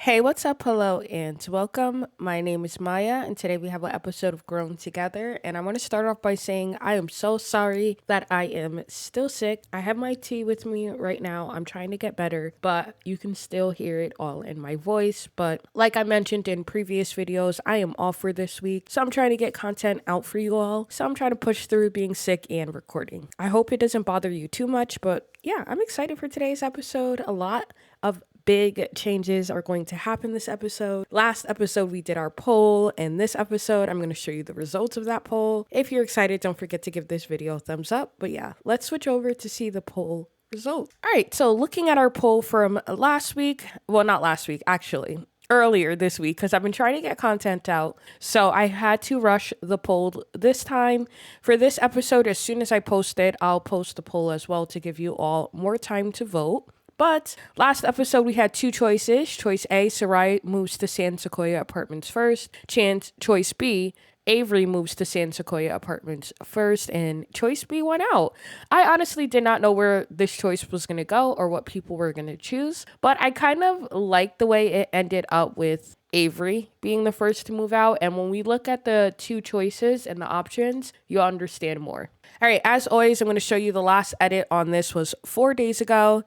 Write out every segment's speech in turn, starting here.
Hey, what's up? Hello, and welcome. My name is Maya, and today we have an episode of Growing Together. And I want to start off by saying I am so sorry that I am still sick. I have my tea with me right now. I'm trying to get better, but you can still hear it all in my voice. But like I mentioned in previous videos, I am off for this week, so I'm trying to get content out for you all. So I'm trying to push through being sick and recording. I hope it doesn't bother you too much, but yeah, I'm excited for today's episode. A lot of big changes are going to happen this episode. Last episode, we did our poll, and this episode, I'm going to show you the results of that poll. If you're excited, don't forget to give this video a thumbs up. But yeah, let's switch over to see the poll results. All right, so looking at our poll from last week, well, not last week, actually. Earlier this week, because I've been trying to get content out. So I had to rush the poll this time. For this episode, as soon as I post it, I'll post the poll as well to give you all more time to vote. But last episode, we had two choices. Choice A, Sarai moves to San Sequoia Apartments first. Choice B, Avery moves to San Sequoia Apartments first, and choice B won out. I honestly did not know where this choice was going to go or what people were going to choose, but I kind of liked the way it ended up with Avery being the first to move out. And when we look at the two choices and the options, you'll understand more. All right, as always, I'm going to show you the last edit on this was 4 days ago.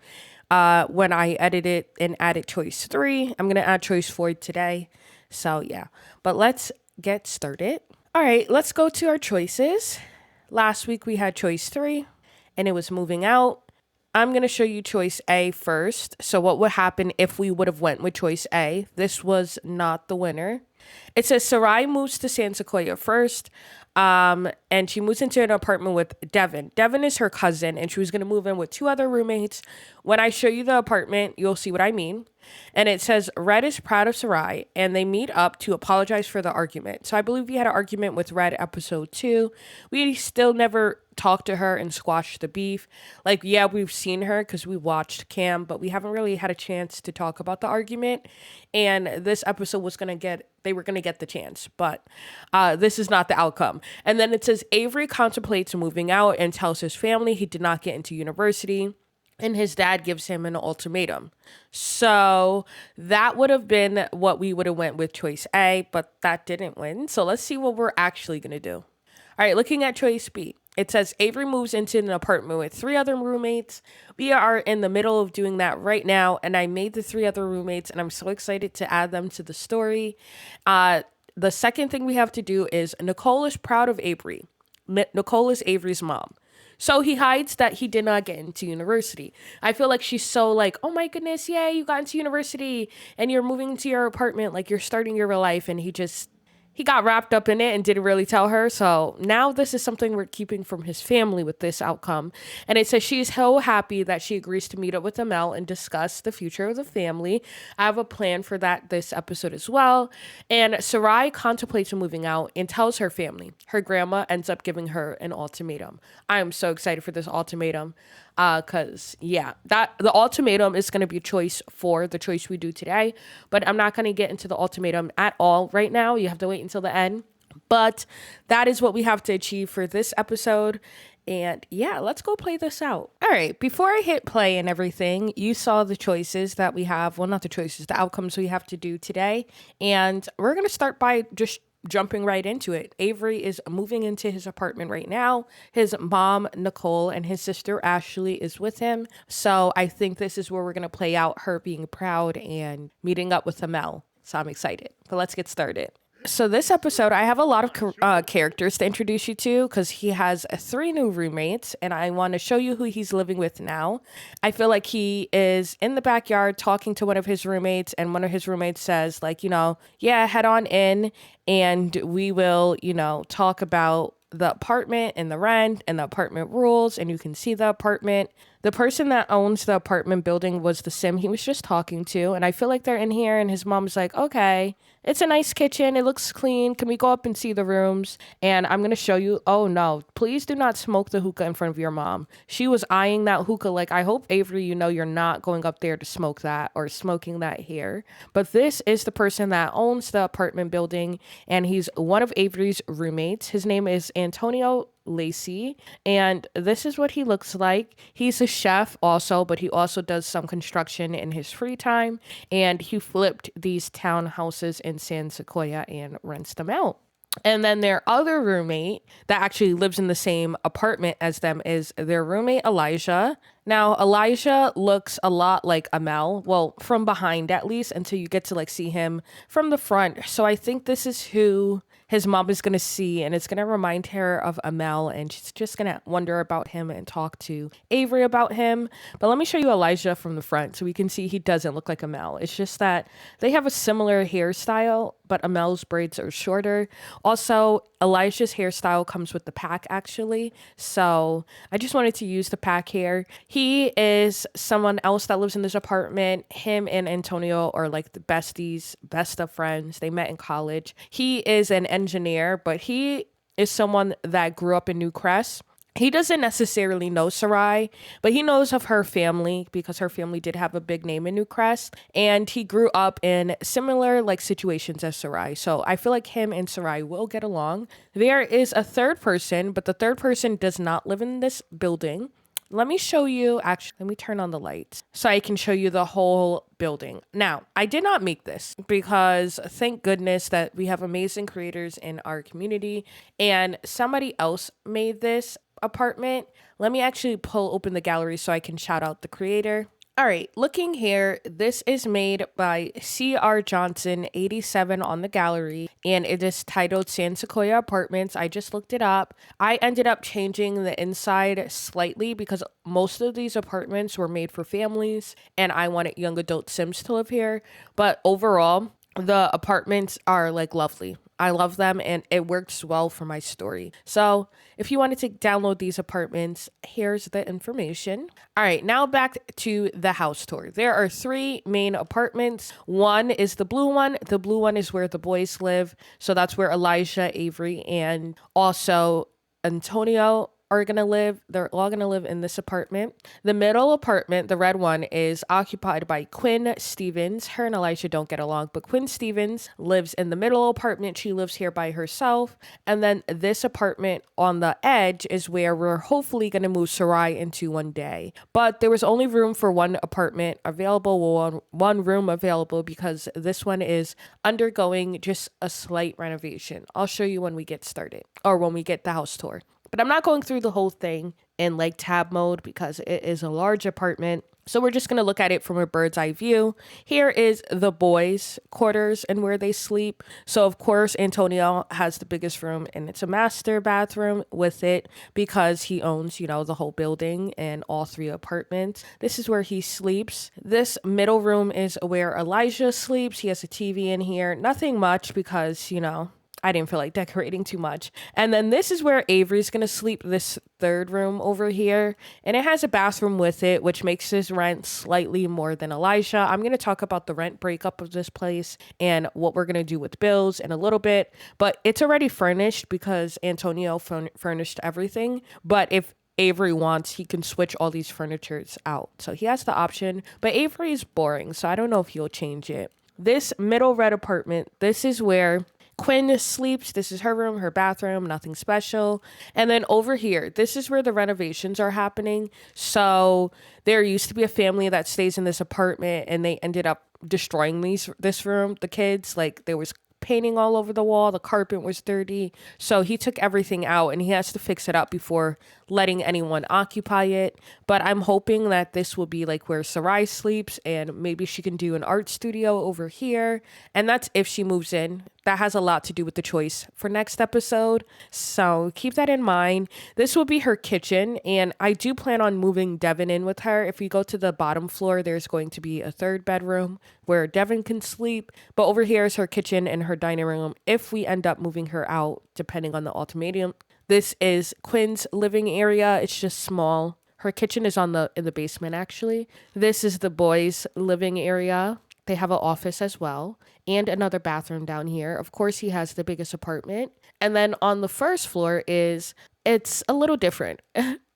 When I edited and added choice 3. I'm going to add choice 4 today. So yeah, but let's get started. All right, let's go to our choices. Last week we had choice 3 and it was moving out. I'm going to show you choice A first. So what would happen if we would have went with choice A? This was not the winner. It says Sarai moves to San Sequoia first. And she moves into an apartment with Devin. Devin is her cousin, and she was going to move in with two other roommates. When I show you the apartment, you'll see what I mean. And it says Red is proud of Sarai, and they meet up to apologize for the argument. So I believe we had an argument with Red episode 2. We still never talked to her and squashed the beef. Like, yeah, we've seen her because we watched Cam, but we haven't really had a chance to talk about the argument. And this episode was they were going to get the chance, but this is not the outcome. And then it says Avery contemplates moving out and tells his family he did not get into university. And his dad gives him an ultimatum. So that would have been what we would have went with choice A, but that didn't win. So let's see what we're actually going to do. All right, looking at choice B, it says Avery moves into an apartment with 3 other roommates. We are in the middle of doing that right now, and I made the 3 other roommates, and I'm so excited to add them to the story. The second thing we have to do is Nicole is proud of Avery. Nicole is Avery's mom. So he hides that he did not get into university. I feel like she's so like, oh my goodness, yay, you got into university and you're moving into your apartment, like you're starting your real life. And he got wrapped up in it and didn't really tell her. So now this is something we're keeping from his family with this outcome. And it says she's so happy that she agrees to meet up with Amel and discuss the future of the family. I have a plan for that this episode as well. And Sarai contemplates moving out and tells her family. Her grandma ends up giving her an ultimatum. I am so excited for this ultimatum. Cause yeah, that the ultimatum is going to be choice 4, the choice we do today, but I'm not going to get into the ultimatum at all right now. You have to wait until the end, but that is what we have to achieve for this episode. And yeah, let's go play this out. All right, before I hit play and everything, you saw the choices that we have. Well, not the choices, the outcomes we have to do today. And we're going to start by just jumping right into it. Avery is moving into his apartment right now. His mom, Nicole, and his sister, Ashley, is with him. So I think this is where we're going to play out her being proud and meeting up with Amel. So I'm excited. But let's get started. So this episode, I have a lot of characters to introduce you to because he has 3 new roommates, and I want to show you who he's living with now. I feel like he is in the backyard talking to one of his roommates, and one of his roommates says, like, yeah, head on in, and we will, talk about the apartment and the rent and the apartment rules, and you can see the apartment. The person that owns the apartment building was the sim he was just talking to, and I feel like they're in here, and his mom's like, okay, it's a nice kitchen, it looks clean, can we go up and see the rooms? And I'm gonna show you, oh no, please do not smoke the hookah in front of your mom. She was eyeing that hookah like, I hope, Avery, you're not going up there to smoke that or smoking that here. But this is the person that owns the apartment building, and he's one of Avery's roommates. His name is Antonio Lacey. And this is what he looks like. He's a chef also, but he also does some construction in his free time. And he flipped these townhouses in San Sequoia and rents them out. And then their other roommate that actually lives in the same apartment as them is their roommate, Elijah. Now, Elijah looks a lot like Amel, well, from behind at least, until you get to like see him from the front. So I think this is who his mom is going to see, and it's going to remind her of Amel, and she's just going to wonder about him and talk to Avery about him. But let me show you Elijah from the front so we can see he doesn't look like Amel. It's just that they have a similar hairstyle, but Amel's braids are shorter. Also, Elijah's hairstyle comes with the pack actually. So I just wanted to use the pack here. He is someone else that lives in this apartment. Him and Antonio are like the besties, best of friends. They met in college. He is an engineer, but he is someone that grew up in New Crest. He doesn't necessarily know Sarai, but he knows of her family because her family did have a big name in New Crest, and he grew up in similar like situations as Sarai. So I feel like him and Sarai will get along. There is a third person, but the third person does not live in this building. Let me show you, actually, let me turn on the lights so I can show you the whole building. Now, I did not make this because thank goodness that we have amazing creators in our community, and somebody else made this apartment. Let me actually pull open the gallery so I can shout out the creator. All right, looking here, this is made by C.R. Johnson, 87 on the gallery, and it is titled San Sequoia Apartments. I just looked it up. I ended up changing the inside slightly because most of these apartments were made for families, and I wanted young adult Sims to live here. But overall, the apartments are like lovely. I love them, and it works well for my story. So if you wanted to download these apartments, here's the information. All right, now back to the house tour. There are 3 main apartments. One is the blue one. The blue one is where the boys live. So that's where Elijah, Avery, and also Antonio are going to live. They're all going to live in this apartment. The middle apartment, the red one, is occupied by Quinn Stevens. Her and Elijah don't get along, but Quinn Stevens lives in the middle apartment. She lives here by herself. And then this apartment on the edge is where we're hopefully going to move Sarai into one day. But there was only room for one apartment available, one room available, because this one is undergoing just a slight renovation. I'll show you when we get started or when we get the house tour. But I'm not going through the whole thing in like tab mode because it is a large apartment. So we're just going to look at it from a bird's eye view. Here is the boys' quarters and where they sleep. So of course, Antonio has the biggest room, and it's a master bathroom with it because he owns, the whole building and all 3 apartments. This is where he sleeps. This middle room is where Elijah sleeps. He has a TV in here. Nothing much because, I didn't feel like decorating too much. And then this is where Avery's going to sleep, this third room over here. And it has a bathroom with it, which makes his rent slightly more than Elijah. I'm going to talk about the rent breakup of this place and what we're going to do with bills in a little bit. But it's already furnished because Antonio furnished everything. But if Avery wants, he can switch all these furnitures out. So he has the option. But Avery is boring, so I don't know if he'll change it. This middle red apartment, this is where Quinn sleeps. This is her room, her bathroom, nothing special. And then over here, this is where the renovations are happening. So there used to be a family that stays in this apartment, and they ended up destroying this room. The kids, like, there was painting all over the wall. The carpet was dirty. So he took everything out, and he has to fix it up before letting anyone occupy it. But I'm hoping that this will be like where Sarai sleeps, and maybe she can do an art studio over here. And that's if she moves in. That has a lot to do with the choice for next episode. So keep that in mind. This will be her kitchen, and I do plan on moving Devin in with her. If we go to the bottom floor, there's going to be a 3rd bedroom where Devin can sleep. But over here is her kitchen and her dining room if we end up moving her out, depending on the ultimatum. This is Quinn's living area. It's just small. Her kitchen is in the basement, actually. This is the boys' living area. They have an office as well and another bathroom down here. Of course, he has the biggest apartment. And then on the first floor is it's a little different.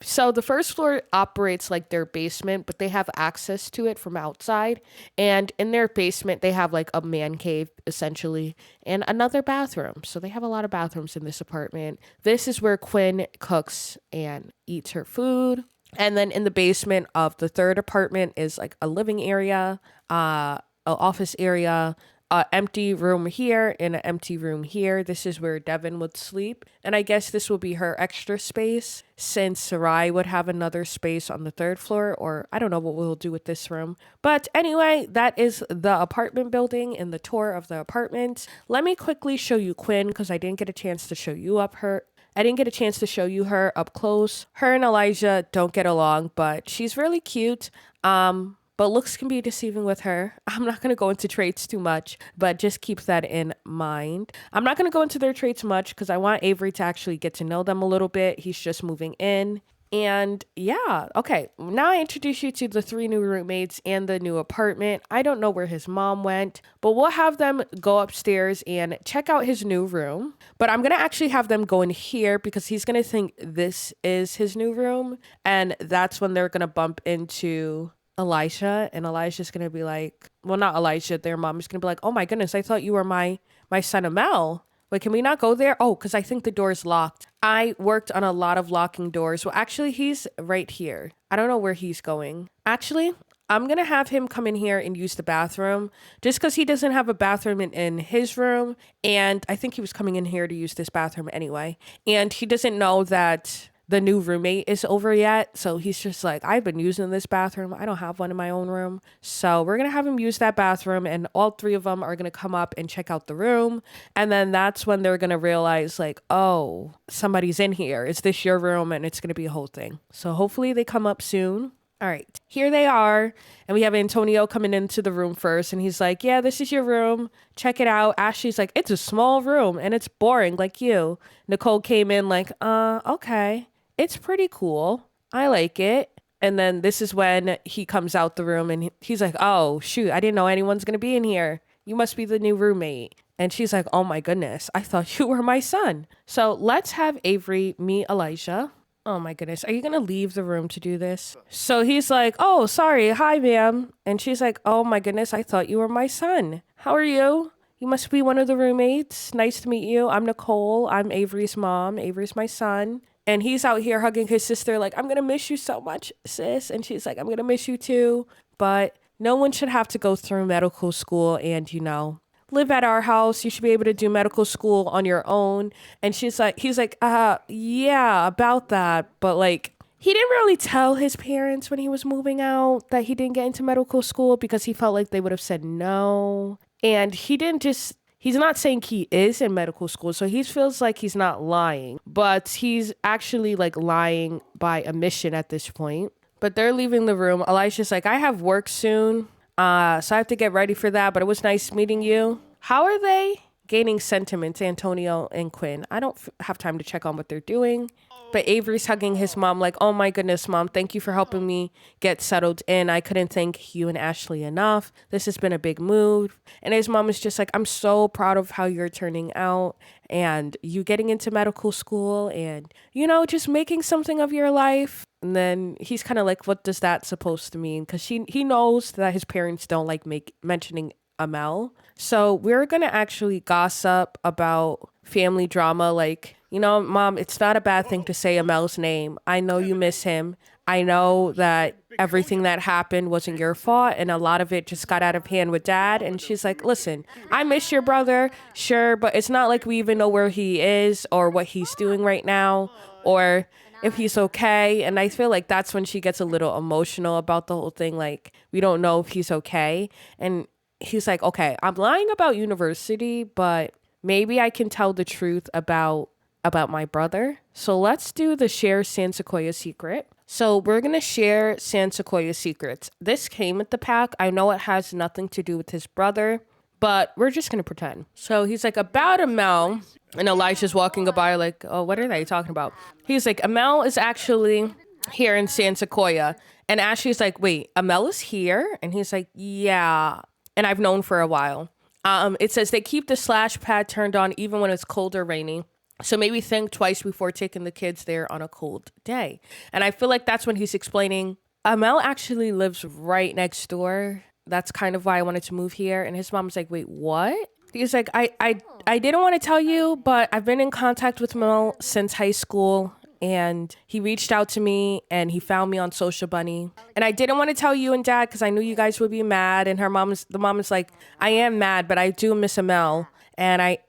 So the first floor operates like their basement, but they have access to it from outside. And in their basement, they have like a man cave essentially and another bathroom. So they have a lot of bathrooms in this apartment. This is where Quinn cooks and eats her food. And then in the basement of the third apartment is like a living area, a office area, a empty room here and an empty room here. This is where Devin would sleep. And I guess this will be her extra space since Sarai would have another space on the third floor, or I don't know what we'll do with this room. But anyway, that is the apartment building and the tour of the apartment. Let me quickly show you Quinn because I didn't get a chance to show you I didn't get a chance to show you her up close. Her and Elijah don't get along, but she's really cute. But looks can be deceiving with her. I'm not going to go into traits too much, but just keep that in mind. I'm not going to go into their traits much because I want Avery to actually get to know them a little bit. He's just moving in. And yeah, okay. Now I introduce you to the 3 new roommates and the new apartment. I don't know where his mom went, but we'll have them go upstairs and check out his new room. But I'm going to actually have them go in here because he's going to think this is his new room. And that's when they're going to bump into Elijah, and Elijah's going to be like, well, not Elijah, their mom is going to be like, oh my goodness, I thought you were my son Amel. Wait, can we not go there? Oh, because I think the door's locked. I worked on a lot of locking doors. Well, actually, he's right here. I don't know where he's going. Actually, I'm going to have him come in here and use the bathroom just because he doesn't have a bathroom in his room. And I think he was coming in here to use this bathroom anyway. And he doesn't know that the new roommate is over yet. So he's just like, I've been using this bathroom. I don't have one in my own room. So we're going to have him use that bathroom, and all 3 of them are going to come up and check out the room. And then that's when they're going to realize like, oh, somebody's in here. Is this your room? And it's going to be a whole thing. So hopefully they come up soon. All right, here they are. And we have Antonio coming into the room first. And he's like, yeah, this is your room. Check it out. Ashley's like, it's a small room and it's boring like you. Nicole came in like, okay. It's pretty cool. I like it. And then this is when he comes out the room and he's like, oh, shoot, I didn't know anyone's going to be in here. You must be the new roommate. And she's like, oh my goodness, I thought you were my son. So let's have Avery meet Elijah. Oh my goodness, are you going to leave the room to do this? So he's like, oh, sorry. Hi, ma'am. And she's like, oh my goodness, I thought you were my son. How are you? You must be one of the roommates. Nice to meet you. I'm Nicole. I'm Avery's mom. Avery's my son. And he's out here hugging his sister like, I'm going to miss you so much, sis. And she's like, I'm going to miss you too. But no one should have to go through medical school and, live at our house. You should be able to do medical school on your own. And he's like, yeah, about that. But like, he didn't really tell his parents when he was moving out that he didn't get into medical school because he felt like they would have said no. And he's not saying he is in medical school, so he feels like he's not lying, but he's actually like lying by omission at this point. But they're leaving the room. Elijah's like, I have work soon, so I have to get ready for that, but it was nice meeting you. How are they gaining sentiments, Antonio and Quinn? I don't have time to check on what they're doing. But Avery's hugging his mom like, oh my goodness, mom, thank you for helping me get settled in. I couldn't thank you and Ashley enough. This has been a big move. And his mom is just like, I'm so proud of how you're turning out and you getting into medical school and, just making something of your life. And then he's kind of like, what does that supposed to mean? Because he knows that his parents don't like mentioning Amel. So we're going to actually gossip about family drama like, mom, it's not a bad thing to say Amel's name. I know you miss him. I know that everything that happened wasn't your fault and a lot of it just got out of hand with dad. And she's like, listen, I miss your brother, sure, but it's not like we even know where he is or what he's doing right now or if he's okay. And I feel like that's when she gets a little emotional about the whole thing. Like, we don't know if he's okay. And he's like, okay, I'm lying about university, but maybe I can tell the truth about my brother. So let's do the share San Sequoia secret. So we're going to share San Sequoia secrets. This came with the pack. I know it has nothing to do with his brother, but we're just going to pretend. So he's like, about Amel, and Elijah's walking by like, oh, what are they talking about? He's like, Amel is actually here in San Sequoia. And Ashley's like, wait, Amel is here? And he's like, yeah. and I've known for a while. It says they keep the slash pad turned on even when it's cold or rainy. So maybe think twice before taking the kids there on a cold day. And I feel like that's when he's explaining Amel actually lives right next door. That's kind of why I wanted to move here. And his mom's like, wait, what? He's like, I didn't want to tell you, but I've been in contact with Mel since high school. And he reached out to me and he found me on Social Bunny. And I didn't want to tell you and dad because I knew you guys would be mad. And the mom is like, I am mad, but I do miss Amel. And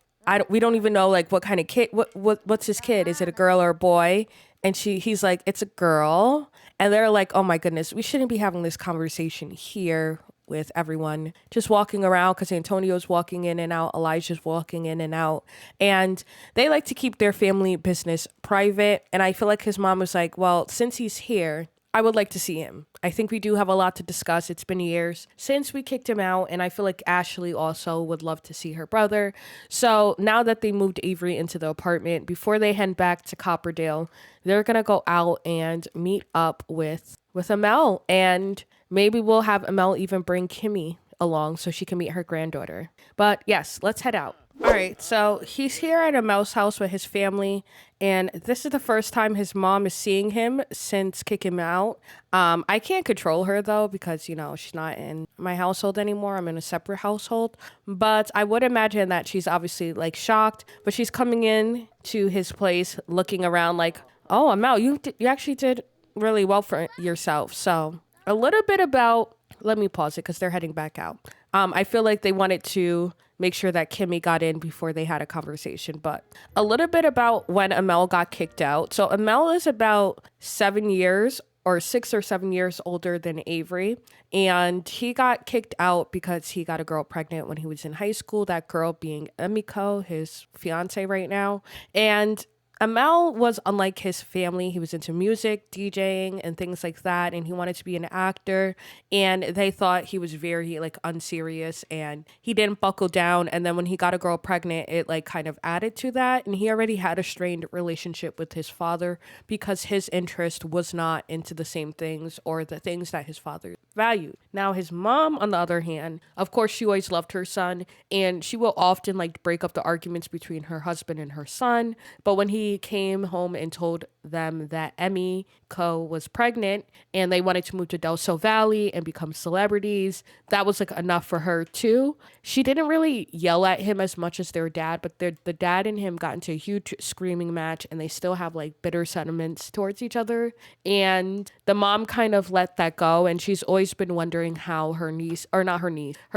we don't even know like what kind of kid, what's his kid? Is it a girl or a boy? And he's like, it's a girl. And they're like, oh my goodness, we shouldn't be having this conversation here with everyone just walking around because Antonio's walking in and out, Elijah's walking in and out. And they like to keep their family business private. And I feel like his mom was like, well, since he's here, I would like to see him. I think we do have a lot to discuss. It's been years since we kicked him out. And I feel like Ashley also would love to see her brother. So now that they moved Avery into the apartment, before they head back to Copperdale, they're going to go out and meet up with Amel. And maybe we'll have Amel even bring Kimmy along so she can meet her granddaughter. But yes, let's head out. All right, so he's here at Amel's house with his family, and this is the first time his mom is seeing him since kicking him out. I can't control her, though, because, she's not in my household anymore. I'm in a separate household. But I would imagine that she's obviously, like, shocked. But she's coming in to his place, looking around like, oh, Amel, you actually did really well for yourself. So a little bit about, let me pause it because they're heading back out. I feel like they wanted to make sure that Kimmy got in before they had a conversation, but a little bit about when Amel got kicked out. So Amel is about 7 years or 6 or 7 years older than Avery. And he got kicked out because he got a girl pregnant when he was in high school, that girl being Emiko, his fiance right now. And Amel was unlike his family. He was into music, DJing, and things like that, and he wanted to be an actor. And they thought he was very like unserious, and he didn't buckle down. And then when he got a girl pregnant, it like kind of added to that. And he already had a strained relationship with his father because his interest was not into the same things or the things that his father valued. Now his mom, on the other hand, of course, she always loved her son, and she will often like break up the arguments between her husband and her son. But when he came home and told them that Emmy Co was pregnant and they wanted to move to Del Sol Valley and become celebrities, that was like enough for her too. She didn't really yell at him as much as their dad, but the dad and him got into a huge screaming match, and they still have like bitter sentiments towards each other. And the mom kind of let that go, and she's always been wondering how her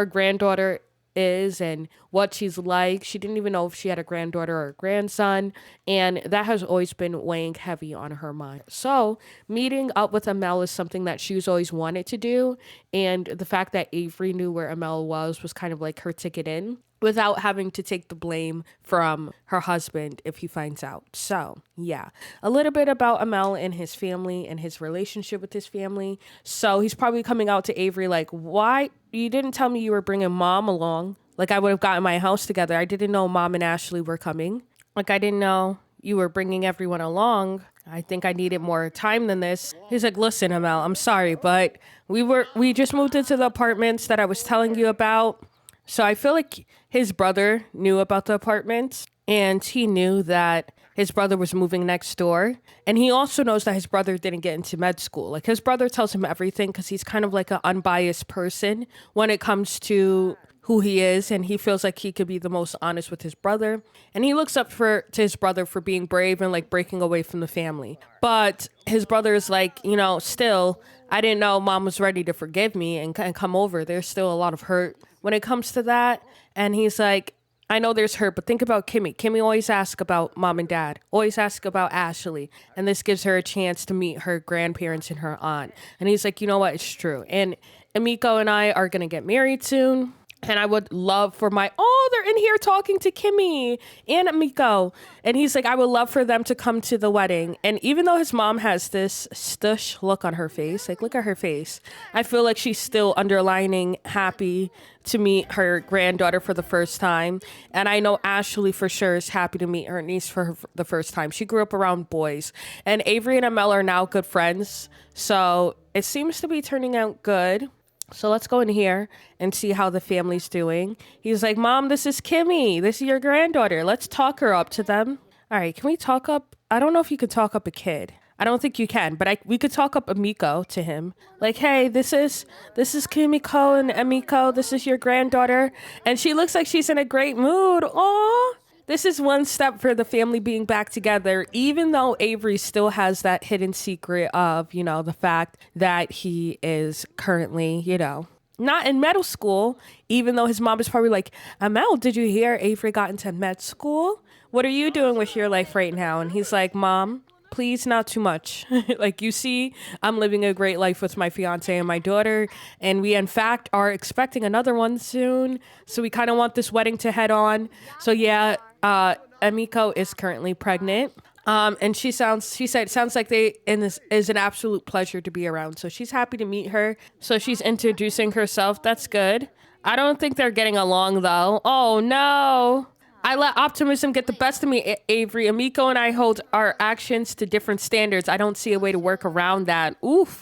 granddaughter is and what she's like. She didn't even know if she had a granddaughter or a grandson, and that has always been weighing heavy on her mind. So meeting up with Amel is something that she's always wanted to do, and the fact that Avery knew where Amel was kind of like her ticket in without having to take the blame from her husband if he finds out. So yeah, a little bit about Amel and his family and his relationship with his family. So he's probably coming out to Avery like, why you didn't tell me you were bringing mom along? Like, I would have gotten my house together. I didn't know mom and Ashley were coming. Like, I didn't know you were bringing everyone along. I think I needed more time than this. He's like, listen, Amel, I'm sorry, but we just moved into the apartments that I was telling you about. So I feel like his brother knew about the apartments, and he knew that his brother was moving next door. And he also knows that his brother didn't get into med school. Like, his brother tells him everything because he's kind of like an unbiased person when it comes to who he is, and he feels like he could be the most honest with his brother. And he looks up to his brother for being brave and like breaking away from the family. But his brother is like, still, I didn't know mom was ready to forgive me and come over. There's still a lot of hurt when it comes to that. And he's like, I know there's hurt, but think about Kimmy. Kimmy always asks about mom and dad, always asks about Ashley. And this gives her a chance to meet her grandparents and her aunt. And he's like, you know what? It's true. And Emiko and I are going to get married soon. And I would love for they're in here talking to Kimmy and Emiko. And he's like, I would love for them to come to the wedding. And even though his mom has this stush look on her face, like, look at her face, I feel like she's still underlining happy to meet her granddaughter for the first time. And I know Ashley for sure is happy to meet her niece for the first time. She grew up around boys. And Avery and Amel are now good friends. So it seems to be turning out good. So let's go in here and see how the family's doing. He's like, Mom, this is Kimmy. This is your granddaughter. Let's talk her up to them. All right, can we talk up? I don't know if you could talk up a kid. I don't think you can, but we could talk up Amiko to him. Like, hey, this is Kimiko and Amiko. This is your granddaughter, and she looks like she's in a great mood. Aw. This is one step for the family being back together, even though Avery still has that hidden secret of, the fact that he is currently, not in medical school, even though his mom is probably like, Amel, did you hear Avery got into med school? What are you doing with your life right now? And he's like, Mom, please, not too much. Like, you see, I'm living a great life with my fiance and my daughter, and we in fact are expecting another one soon. So we kind of want this wedding to head on. So yeah, Amiko is currently pregnant. And she said it sounds like this is an absolute pleasure to be around. So she's happy to meet her. So she's introducing herself. That's good. I don't think they're getting along though. Oh no. I let optimism get the best of me, Avery. Amiko and I hold our actions to different standards. I don't see a way to work around that. Oof.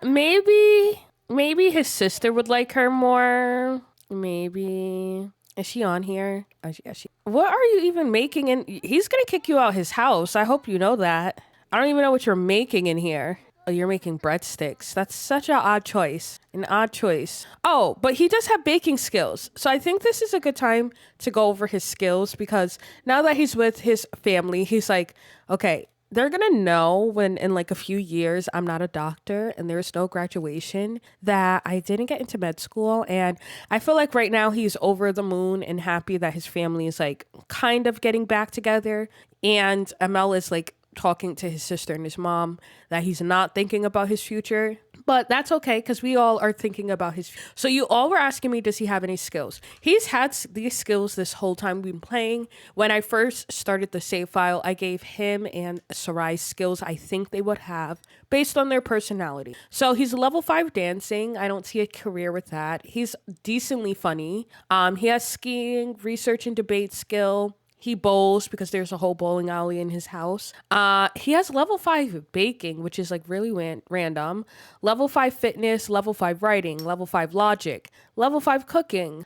Maybe his sister would like her more. Maybe. Is she on here? Yeah, what are you even making he's gonna kick you out his house. I hope you know that. I don't even know what you're making in here. Oh, you're making breadsticks. That's such an odd choice. An odd choice. Oh, but he does have baking skills. So I think this is a good time to go over his skills, because now that he's with his family, he's like, okay, they're going to know when in like a few years I'm not a doctor and there's no graduation that I didn't get into med school. And I feel like right now he's over the moon and happy that his family is like kind of getting back together. And Amel is like talking to his sister and his mom that he's not thinking about his future. But that's okay, because we all are thinking about his. So you all were asking me, does he have any skills? He's had these skills this whole time we've been playing. When I first started the save file, I gave him and Sarai skills I think they would have based on their personality. So he's level 5 dancing. I don't see a career with that. He's decently funny. He has skiing, research and debate skill. He bowls because there's a whole bowling alley in his house. He has level 5 baking, which is like really random. Level 5 fitness, level 5 writing, level 5 logic, level 5 cooking.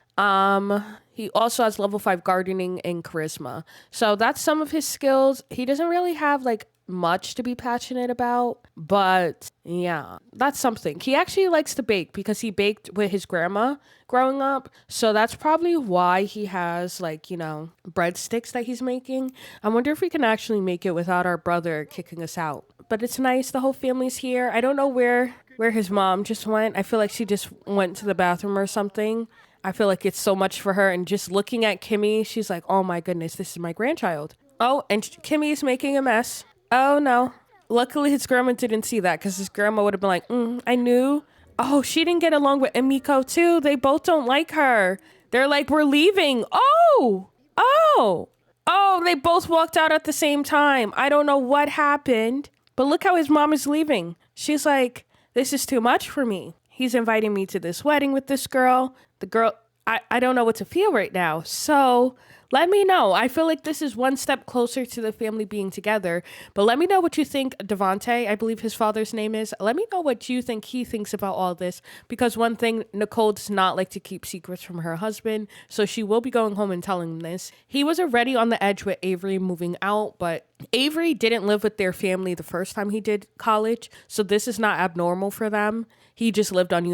He also has level 5 gardening and charisma. So that's some of his skills. He doesn't really have like much to be passionate about, but yeah, that's something. He actually likes to bake because he baked with his grandma growing up. So that's probably why he has like, breadsticks that he's making. I wonder if we can actually make it without our brother kicking us out. But it's nice. The whole family's here. I don't know where his mom just went. I feel like she just went to the bathroom or something. I feel like it's so much for her. And just looking at Kimmy, she's like, oh my goodness, this is my grandchild. Oh, and Kimmy's making a mess. Oh no. Luckily his grandma didn't see that, because his grandma would have been like, I knew. Oh, she didn't get along with Amiko too. They both don't like her. They're like, we're leaving. Oh, they both walked out at the same time. I don't know what happened, but look how his mom is leaving. She's like, this is too much for me. He's inviting me to this wedding with this girl. The girl, I don't know what to feel right now. So let me know. I feel like this is one step closer to the family being together. But let me know what you think, Devontae, I believe his father's name is. Let me know what you think he thinks about all this. Because one thing, Nicole does not like to keep secrets from her husband. So she will be going home and telling him this. He was already on the edge with Avery moving out. But Avery didn't live with their family the first time he did college. So this is not abnormal for them. He just lived on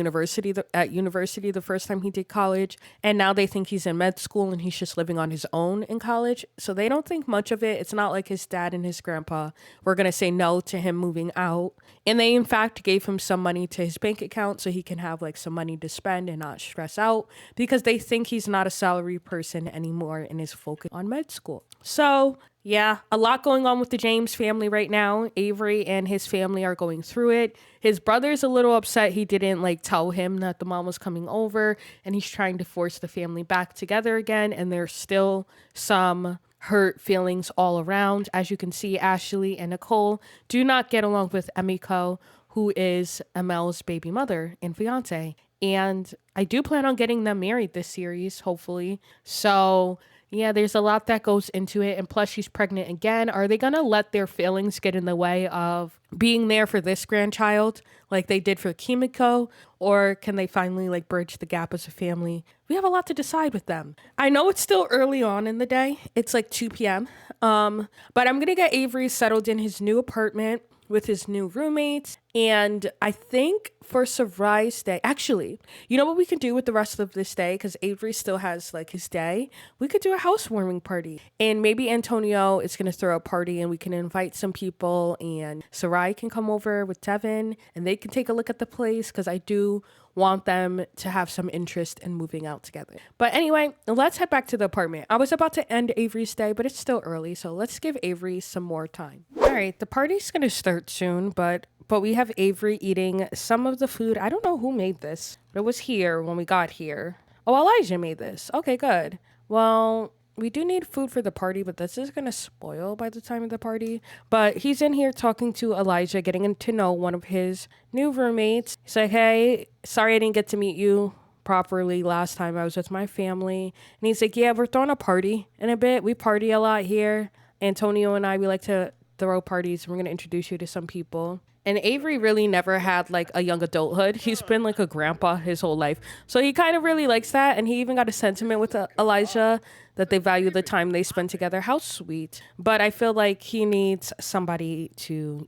at university the first time he did college. And now they think he's in med school and he's just living on his own in college. So they don't think much of it. It's not like his dad and his grandpa were going to say no to him moving out. And they, in fact, gave him some money to his bank account so he can have like some money to spend and not stress out, because they think he's not a salary person anymore and is focused on med school. So yeah, a lot going on with the James family right now. Avery and his family are going through it. His brother's a little upset he didn't like tell him that the mom was coming over, and he's trying to force the family back together again. And there's still some hurt feelings all around. As you can see, Ashley and Nicole do not get along with Amiko, who is Amel's baby mother and fiance. And I do plan on getting them married this series, hopefully. So Yeah, there's a lot that goes into it. And plus, she's pregnant again. Are they going to let their feelings get in the way of being there for this grandchild like they did for Kimiko? Or can they finally like bridge the gap as a family? We have a lot to decide with them. I know it's still early on in the day. It's like 2 p.m. But I'm going to get Avery settled in his new apartment with his new roommates. And I think for Sarai's day, actually, you know what we can do with the rest of this day? Because Avery still has like his day. We could do a housewarming party. And maybe Antonio is going to throw a party and we can invite some people. And Sarai can come over with Devin and they can take a look at the place because I do want them to have some interest in moving out together. But anyway, let's head back to the apartment. I was about to end Avery's day, but it's still early, so let's give Avery some more time. All right, the party's gonna start soon, but we have Avery eating some of the food. I don't know who made this, but it was here when we got here. Oh, Elijah made this. Okay, good. Well, we do need food for the party, but this is going to spoil by the time of the party. But he's in here talking to Elijah, getting to know one of his new roommates. He's like, hey, sorry I didn't get to meet you properly last time I was with my family. And he's like, yeah, we're throwing a party in a bit. We party a lot here. Antonio and I, we like to throw parties. We're going to introduce you to some people. And Avery really never had like a young adulthood. He's been like a grandpa his whole life. So he kind of really likes that. And he even got a sentiment with Elijah that they value the time they spend together. How sweet. But I feel like he needs somebody to,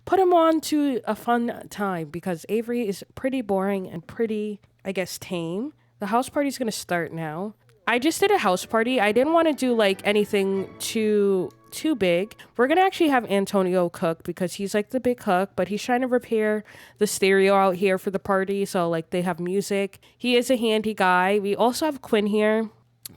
put him on to a fun time because Avery is pretty boring and pretty, I guess, tame. The house party's going to start now. I just did a house party. I didn't want to do like anything too big. We're gonna actually have Antonio cook because he's like the big cook, but he's trying to repair the stereo out here for the party, so like they have music. He is a handy guy. We also have Quinn here.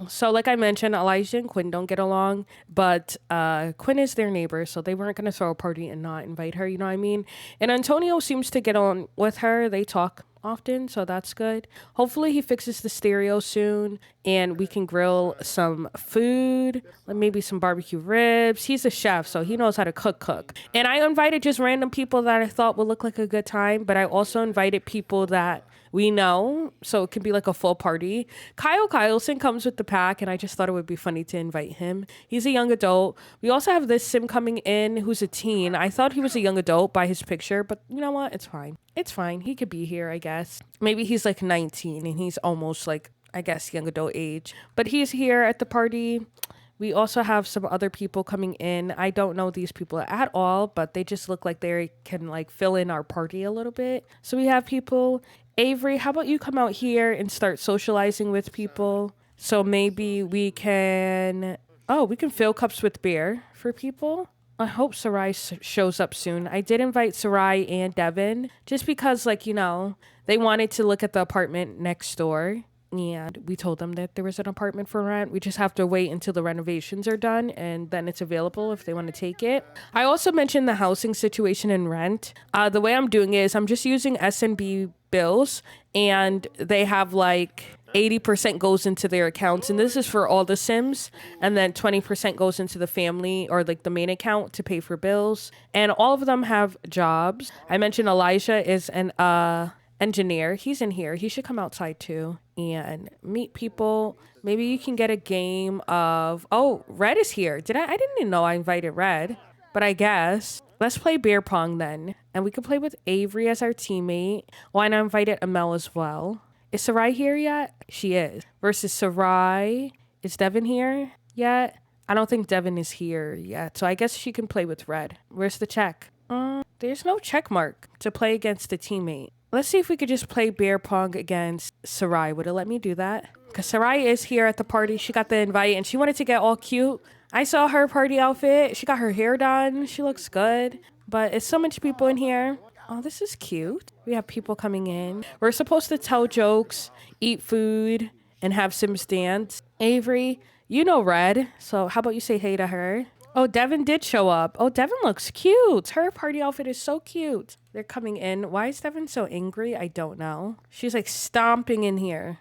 So like I mentioned, Elijah and Quinn don't get along, but Quinn is their neighbor, so they weren't going to throw a party and not invite her, you know what I mean? And Antonio seems to get on with her. They talk often, so that's good. Hopefully he fixes the stereo soon and we can grill some food, like maybe some barbecue ribs. He's a chef, so he knows how to cook. And I invited just random people that I thought would look like a good time, but I also invited people that we know, so it can be like a full party. Kyle Kyleson comes with the pack, and I just thought it would be funny to invite him. He's a young adult. We also have this Sim coming in who's a teen. I thought he was a young adult by his picture, but you know what? It's fine. It's fine. He could be here, I guess. Maybe he's like 19 and he's almost like, I guess, young adult age. But he's here at the party. We also have some other people coming in. I don't know these people at all, but they just look like they can like fill in our party a little bit. So we have people. Avery, how about you come out here and start socializing with people? So maybe we can fill cups with beer for people. I hope Sarai shows up soon. I did invite Sarai and Devin just because, like, they wanted to look at the apartment next door. And we told them that there was an apartment for rent. We just have to wait until the renovations are done and then it's available if they want to take it. I also mentioned the housing situation and rent. The way I'm doing it is I'm just using S&B bills and they have like 80% goes into their accounts. And this is for all the Sims. And then 20% goes into the family or like the main account to pay for bills. And all of them have jobs. I mentioned Elijah is an engineer. He's in here. He should come outside too and meet people. Maybe you can get a game of, Red is here. I didn't even know I invited Red, but I guess let's play beer pong then. And we could play with Avery as our teammate. Why not invited Amel as well? Is Sarai here yet? She is. Versus Sarai. Is Devin here yet? I don't think Devin is here yet. So I guess she can play with Red. Where's the check? There's no check mark to play against a teammate. Let's see if we could just play beer pong against Sarai. Would it let me do that? Because Sarai is here at the party. She got the invite and she wanted to get all cute. I saw her party outfit. She got her hair done. She looks good. But it's so much people in here. Oh, this is cute. We have people coming in. We're supposed to tell jokes, eat food, and have Sims dance. Avery, you know Red. So how about you say hey to her? Oh, Devin did show up. Oh, Devin looks cute. Her party outfit is so cute. They're coming in. Why is Devin so angry? I don't know. She's like stomping in here.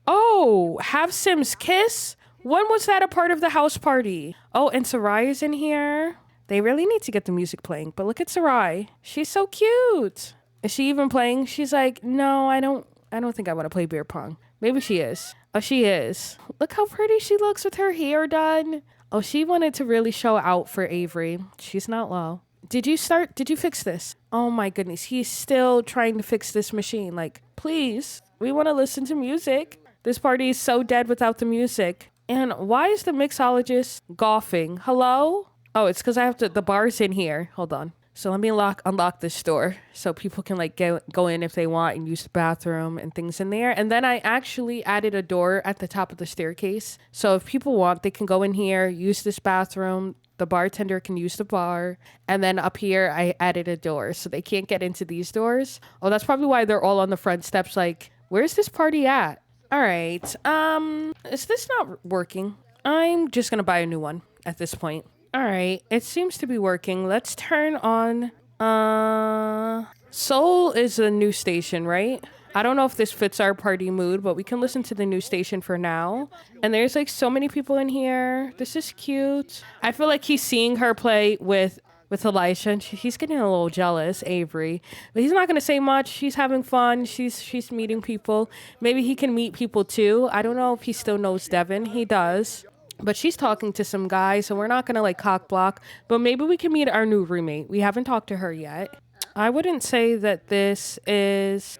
Oh, have Sims kiss? When was that a part of the house party? Oh, and Sarai is in here. They really need to get the music playing. But look at Sarai. She's so cute. Is she even playing? She's like, no, I don't I don't think I want to play beer pong. Maybe she is. Oh, she is. Look how pretty she looks with her hair done. Oh, she wanted to really show out for Avery. She's not low. Did you fix this? Oh my goodness. He's still trying to fix this machine. Like, please, we want to listen to music. This party is so dead without the music. And why is the mixologist golfing? Hello? Oh, it's because I have to, the bar's in here. Hold on. So let me unlock this door so people can like go in if they want and use the bathroom and things in there. And then I actually added a door at the top of the staircase. So if people want, they can go in here, use this bathroom. The bartender can use the bar. And then up here, I added a door so they can't get into these doors. Oh, that's probably why they're all on the front steps. Like, where's this party at? All right. Is this not working? I'm just going to buy a new one at this point. All right, it seems to be working. Let's turn on, Soul is a new station, right? I don't know if this fits our party mood, but we can listen to the new station for now. And there's like so many people in here. This is cute. I feel like he's seeing her play with Elisha, and he's getting a little jealous, Avery. But he's not going to say much. She's having fun. She's meeting people. Maybe he can meet people too. I don't know if he still knows Devin. He does. But she's talking to some guy, so we're not going to like cock block. But maybe we can meet our new roommate. We haven't talked to her yet. I wouldn't say that this is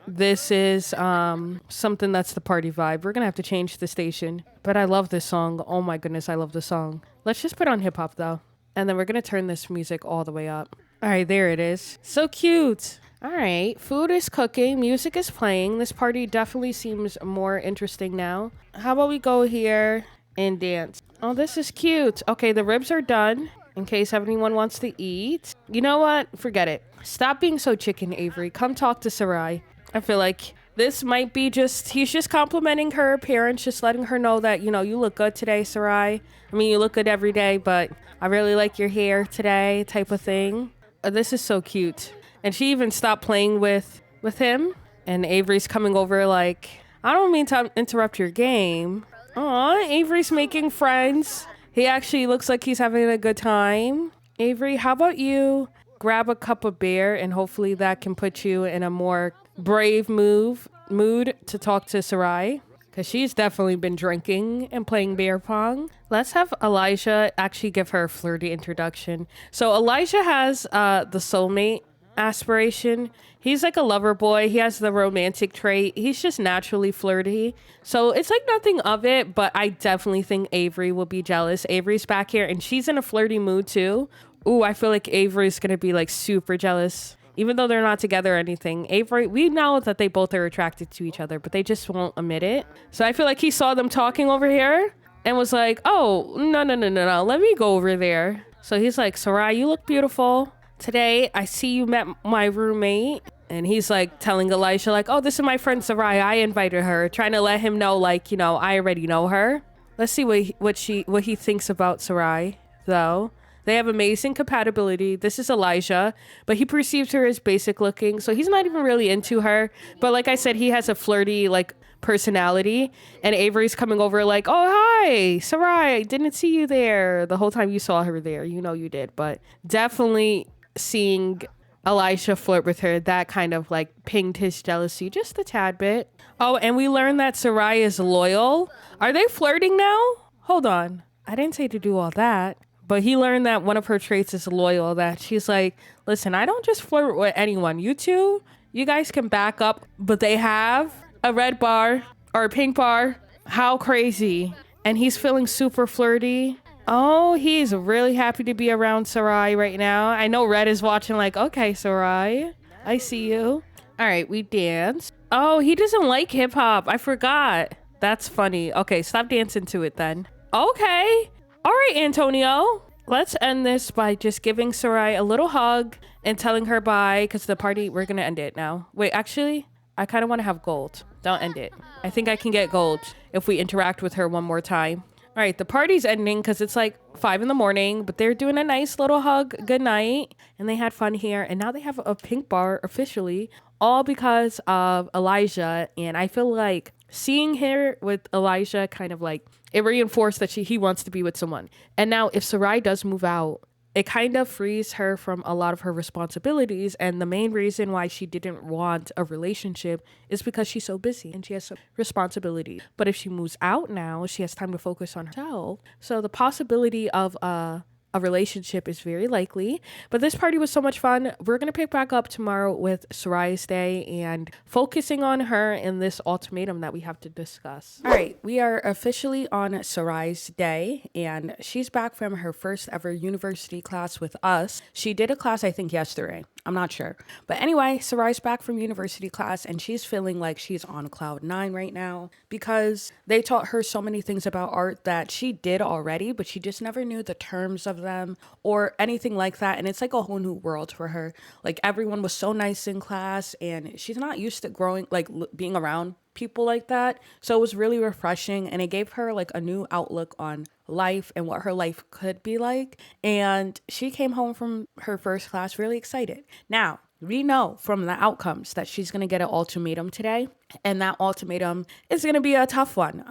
something that's the party vibe. We're going to have to change the station. But I love this song. Oh my goodness, I love the song. Let's just put on hip hop though. And then we're going to turn this music all the way up. All right, there it is. So cute. All right, food is cooking. Music is playing. This party definitely seems more interesting now. How about we go here and dance? Oh, this is cute. Okay, the ribs are done in case anyone wants to eat. You know what? Forget it. Stop being so chicken, Avery. Come talk to Sarai. I feel like this might be he's just complimenting her appearance, just letting her know that, you know, you look good today, Sarai. I mean, you look good every day, but I really like your hair today type of thing. This is so cute. And she even stopped playing with him. And Avery's coming over like, I don't mean to interrupt your game. Aw, Avery's making friends. He actually looks like he's having a good time. Avery, how about you grab a cup of beer and hopefully that can put you in a more brave mood to talk to Sarai. Because she's definitely been drinking and playing beer pong. Let's have Elijah actually give her a flirty introduction. So Elijah has the soulmate aspiration. He's like a lover boy. He has the romantic trait. He's just naturally flirty. So it's like nothing of it, but I definitely think Avery will be jealous. Avery's back here and she's in a flirty mood too. Ooh, I feel like Avery's going to be like super jealous. Even though they're not together or anything. Avery, we know that they both are attracted to each other, but they just won't admit it. So I feel like he saw them talking over here and was like, oh, no. Let me go over there. So he's like, Sarai, you look beautiful. Today, I see you met my roommate. And he's like telling Elisha like, oh, this is my friend Sarai. I invited her, trying to let him know like, you know, I already know her. Let's see what he thinks about Sarai, though. They have amazing compatibility. This is Elijah, but he perceives her as basic looking. So he's not even really into her. But like I said, he has a flirty like personality. And Avery's coming over like, oh, hi, Sarai, didn't see you there the whole time you saw her there. You know you did. But definitely seeing Elijah flirt with her, that kind of like pinged his jealousy just a tad bit. Oh, and we learned that Sarai is loyal. Are they flirting now? Hold on. I didn't say to do all that. But he learned that one of her traits is loyal, that she's like, listen, I don't just flirt with anyone. You two, you guys can back up, but they have a red bar or a pink bar. How crazy. And he's feeling super flirty. Oh, he's really happy to be around Sarai right now. I know Red is watching like, okay, Sarai, I see you. All right, we dance. Oh, he doesn't like hip hop. I forgot. That's funny. Okay, stop dancing to it then. Okay. All right, Antonio, let's end this by just giving Sarai a little hug and telling her bye because the party, we're going to end it now. Wait, actually, I kind of want to have gold. Don't end it. I think I can get gold if we interact with her one more time. All right, the party's ending because it's like 5 a.m, but they're doing a nice little hug. Good night. And they had fun here. And now they have a pink bar officially, all because of Elijah. And I feel like seeing her with Elijah kind of like, it reinforced that he wants to be with someone. And now if Sarai does move out, it kind of frees her from a lot of her responsibilities. And the main reason why she didn't want a relationship is because she's so busy and she has some responsibility. But if she moves out now, she has time to focus on herself. So the possibility of a relationship is very likely. But this party was so much fun. We're going to pick back up tomorrow with Soraya Day and focusing on her in this ultimatum that we have to discuss. All right, we are officially on Soraya's Day, and she's back from her first ever university class with us. She did a class, I think, yesterday. I'm not sure. But anyway, Soraya's back from university class and she's feeling like she's on cloud nine right now because they taught her so many things about art that she did already, but she just never knew the terms of them or anything like that. And it's like a whole new world for her. Like everyone was so nice in class and she's not used to growing, like being around people like that. So it was really refreshing and it gave her like a new outlook on life and what her life could be like. And she came home from her first class really excited. Now, we know from the outcomes that she's going to get an ultimatum today. And that ultimatum is going to be a tough one.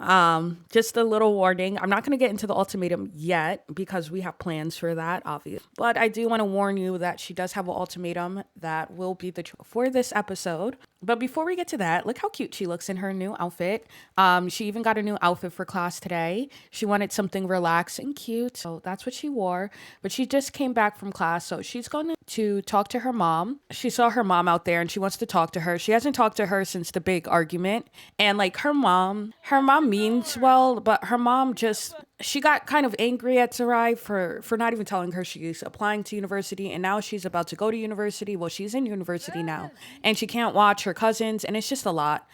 Just a little warning. I'm not going to get into the ultimatum yet because we have plans for that, obviously. But I do want to warn you that she does have an ultimatum that will be the for this episode. But before we get to that, look how cute she looks in her new outfit. She even got a new outfit for class today. She wanted something relaxed and cute. So that's what she wore. But she just came back from class. So she's going to talk to her mom. She saw her mom out there and she wants to talk to her. She hasn't talked to her since the big argument. And like her mom means well, but her mom just, she got kind of angry at Sarai for not even telling her she's applying to university. And now she's about to go to university. Well, she's in university now and she can't watch her cousins. And it's just a lot.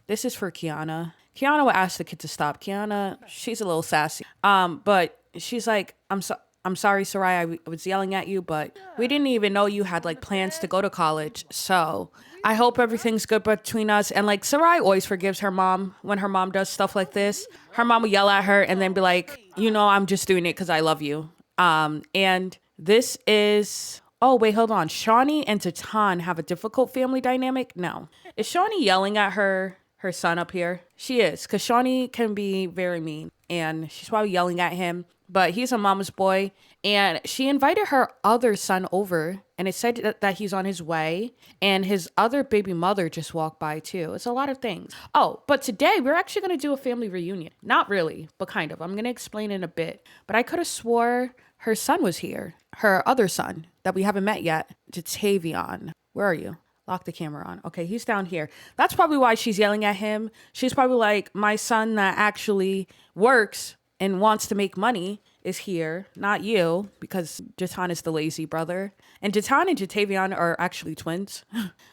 This is for Kiana. Kiana would ask the kid to stop. Kiana, she's a little sassy. But she's like, I'm sorry, Sarai, I was yelling at you, but we didn't even know you had like plans to go to college. So I hope everything's good between us. And like Sarai always forgives her mom when her mom does stuff like this. Her mom will yell at her and then be like, you know, I'm just doing it because I love you. And this is, oh, wait, hold on. Shawnee and Tatan have a difficult family dynamic? No. Is Shawnee yelling at her son up here? She is, because Shawnee can be very mean and she's probably yelling at him. But he's a mama's boy, and she invited her other son over, and it said that he's on his way, and his other baby mother just walked by too. It's a lot of things. Oh, but today we're actually going to do a family reunion. Not really, but kind of. I'm going to explain in a bit. But I could have swore her son was here, her other son that we haven't met yet, Jatavion. Where are you? Lock the camera on. Okay, he's down here. That's probably why she's yelling at him. She's probably like, my son that actually works and wants to make money is here, not you, because Jatan is the lazy brother. And Jatan and Jatavion are actually twins.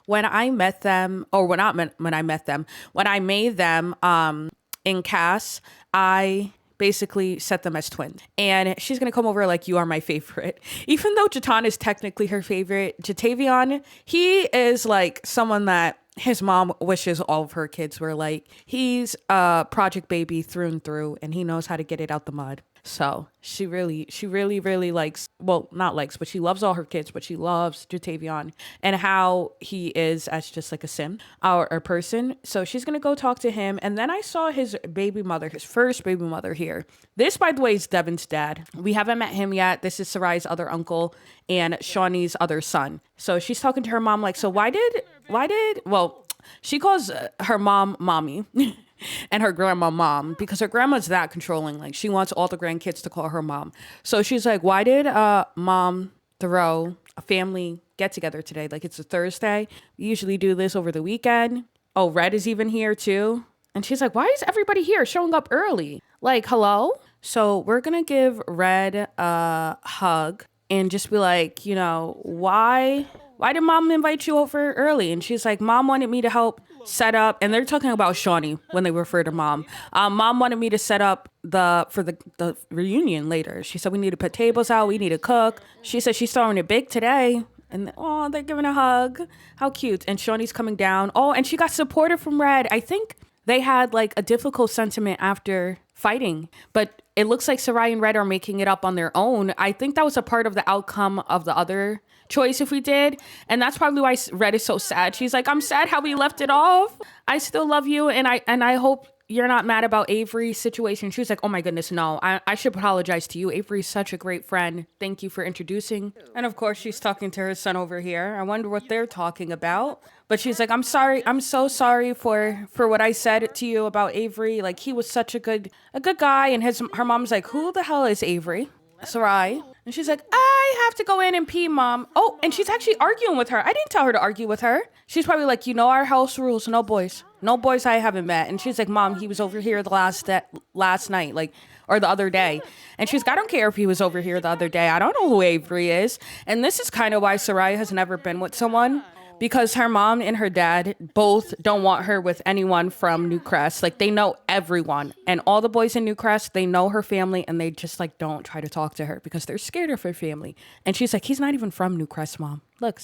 When I met them, or when I made them in Cass, I basically set them as twins. And she's going to come over like, you are my favorite. Even though Jatan is technically her favorite, Jatavion, he is like someone that his mom wishes all of her kids were like. He's a project baby through and through, and he knows how to get it out the mud. So she really likes, well, not likes, but she loves all her kids, but she loves Jatavion and how he is as just like a sim or a person. So she's going to go talk to him. And then I saw his baby mother, his first baby mother here. This, by the way, is Devin's dad. We haven't met him yet. This is Sarai's other uncle and Shawnee's other son. So she's talking to her mom like, so well, she calls her mom mommy. And her grandma mom, because her grandma's that controlling. Like, she wants all the grandkids to call her mom. So she's like, why did mom throw a family get together today? Like, it's a Thursday. We usually do this over the weekend. Oh, Red is even here too. And she's like, why is everybody here showing up early? Like, hello? So we're gonna give Red a hug and just be like, you know, why did mom invite you over early? And she's like, mom wanted me to help set up, and they're talking about Shawnee when they refer to mom. Mom wanted me to set up for the reunion later. She said we need to put tables out, we need to cook. She said she's throwing it big today. And oh, they're giving a hug. How cute. And Shawnee's coming down. Oh, and she got supported from Red. I think they had like a difficult sentiment after fighting, but it looks like Sarai and Red are making it up on their own. I think that was a part of the outcome of the other choice if we did, and that's probably why Red is so sad. She's like, I'm sad how we left it off. I still love you, and I hope you're not mad about Avery's situation? She was like, oh my goodness, no, I should apologize to you. Avery's such a great friend. Thank you for introducing. And of course, she's talking to her son over here. I wonder what they're talking about. But she's like, I'm sorry. I'm so sorry for what I said to you about Avery. Like, he was such a good guy. And her mom's like, who the hell is Avery? Sarai. And she's like, I have to go in and pee, mom. Oh, and she's actually arguing with her. I didn't tell her to argue with her. She's probably like, you know our house rules, no boys. No boys I haven't met. And she's like, mom, he was over here the last night, like, or the other day. And she's like, I don't care if he was over here the other day. I don't know who Avery is. And this is kind of why Sarai has never been with someone, because her mom and her dad both don't want her with anyone from Newcrest. Like, they know everyone, and all the boys in Newcrest, they know her family, and they just like don't try to talk to her because they're scared of her family. And she's like, he's not even from Newcrest, mom. Look,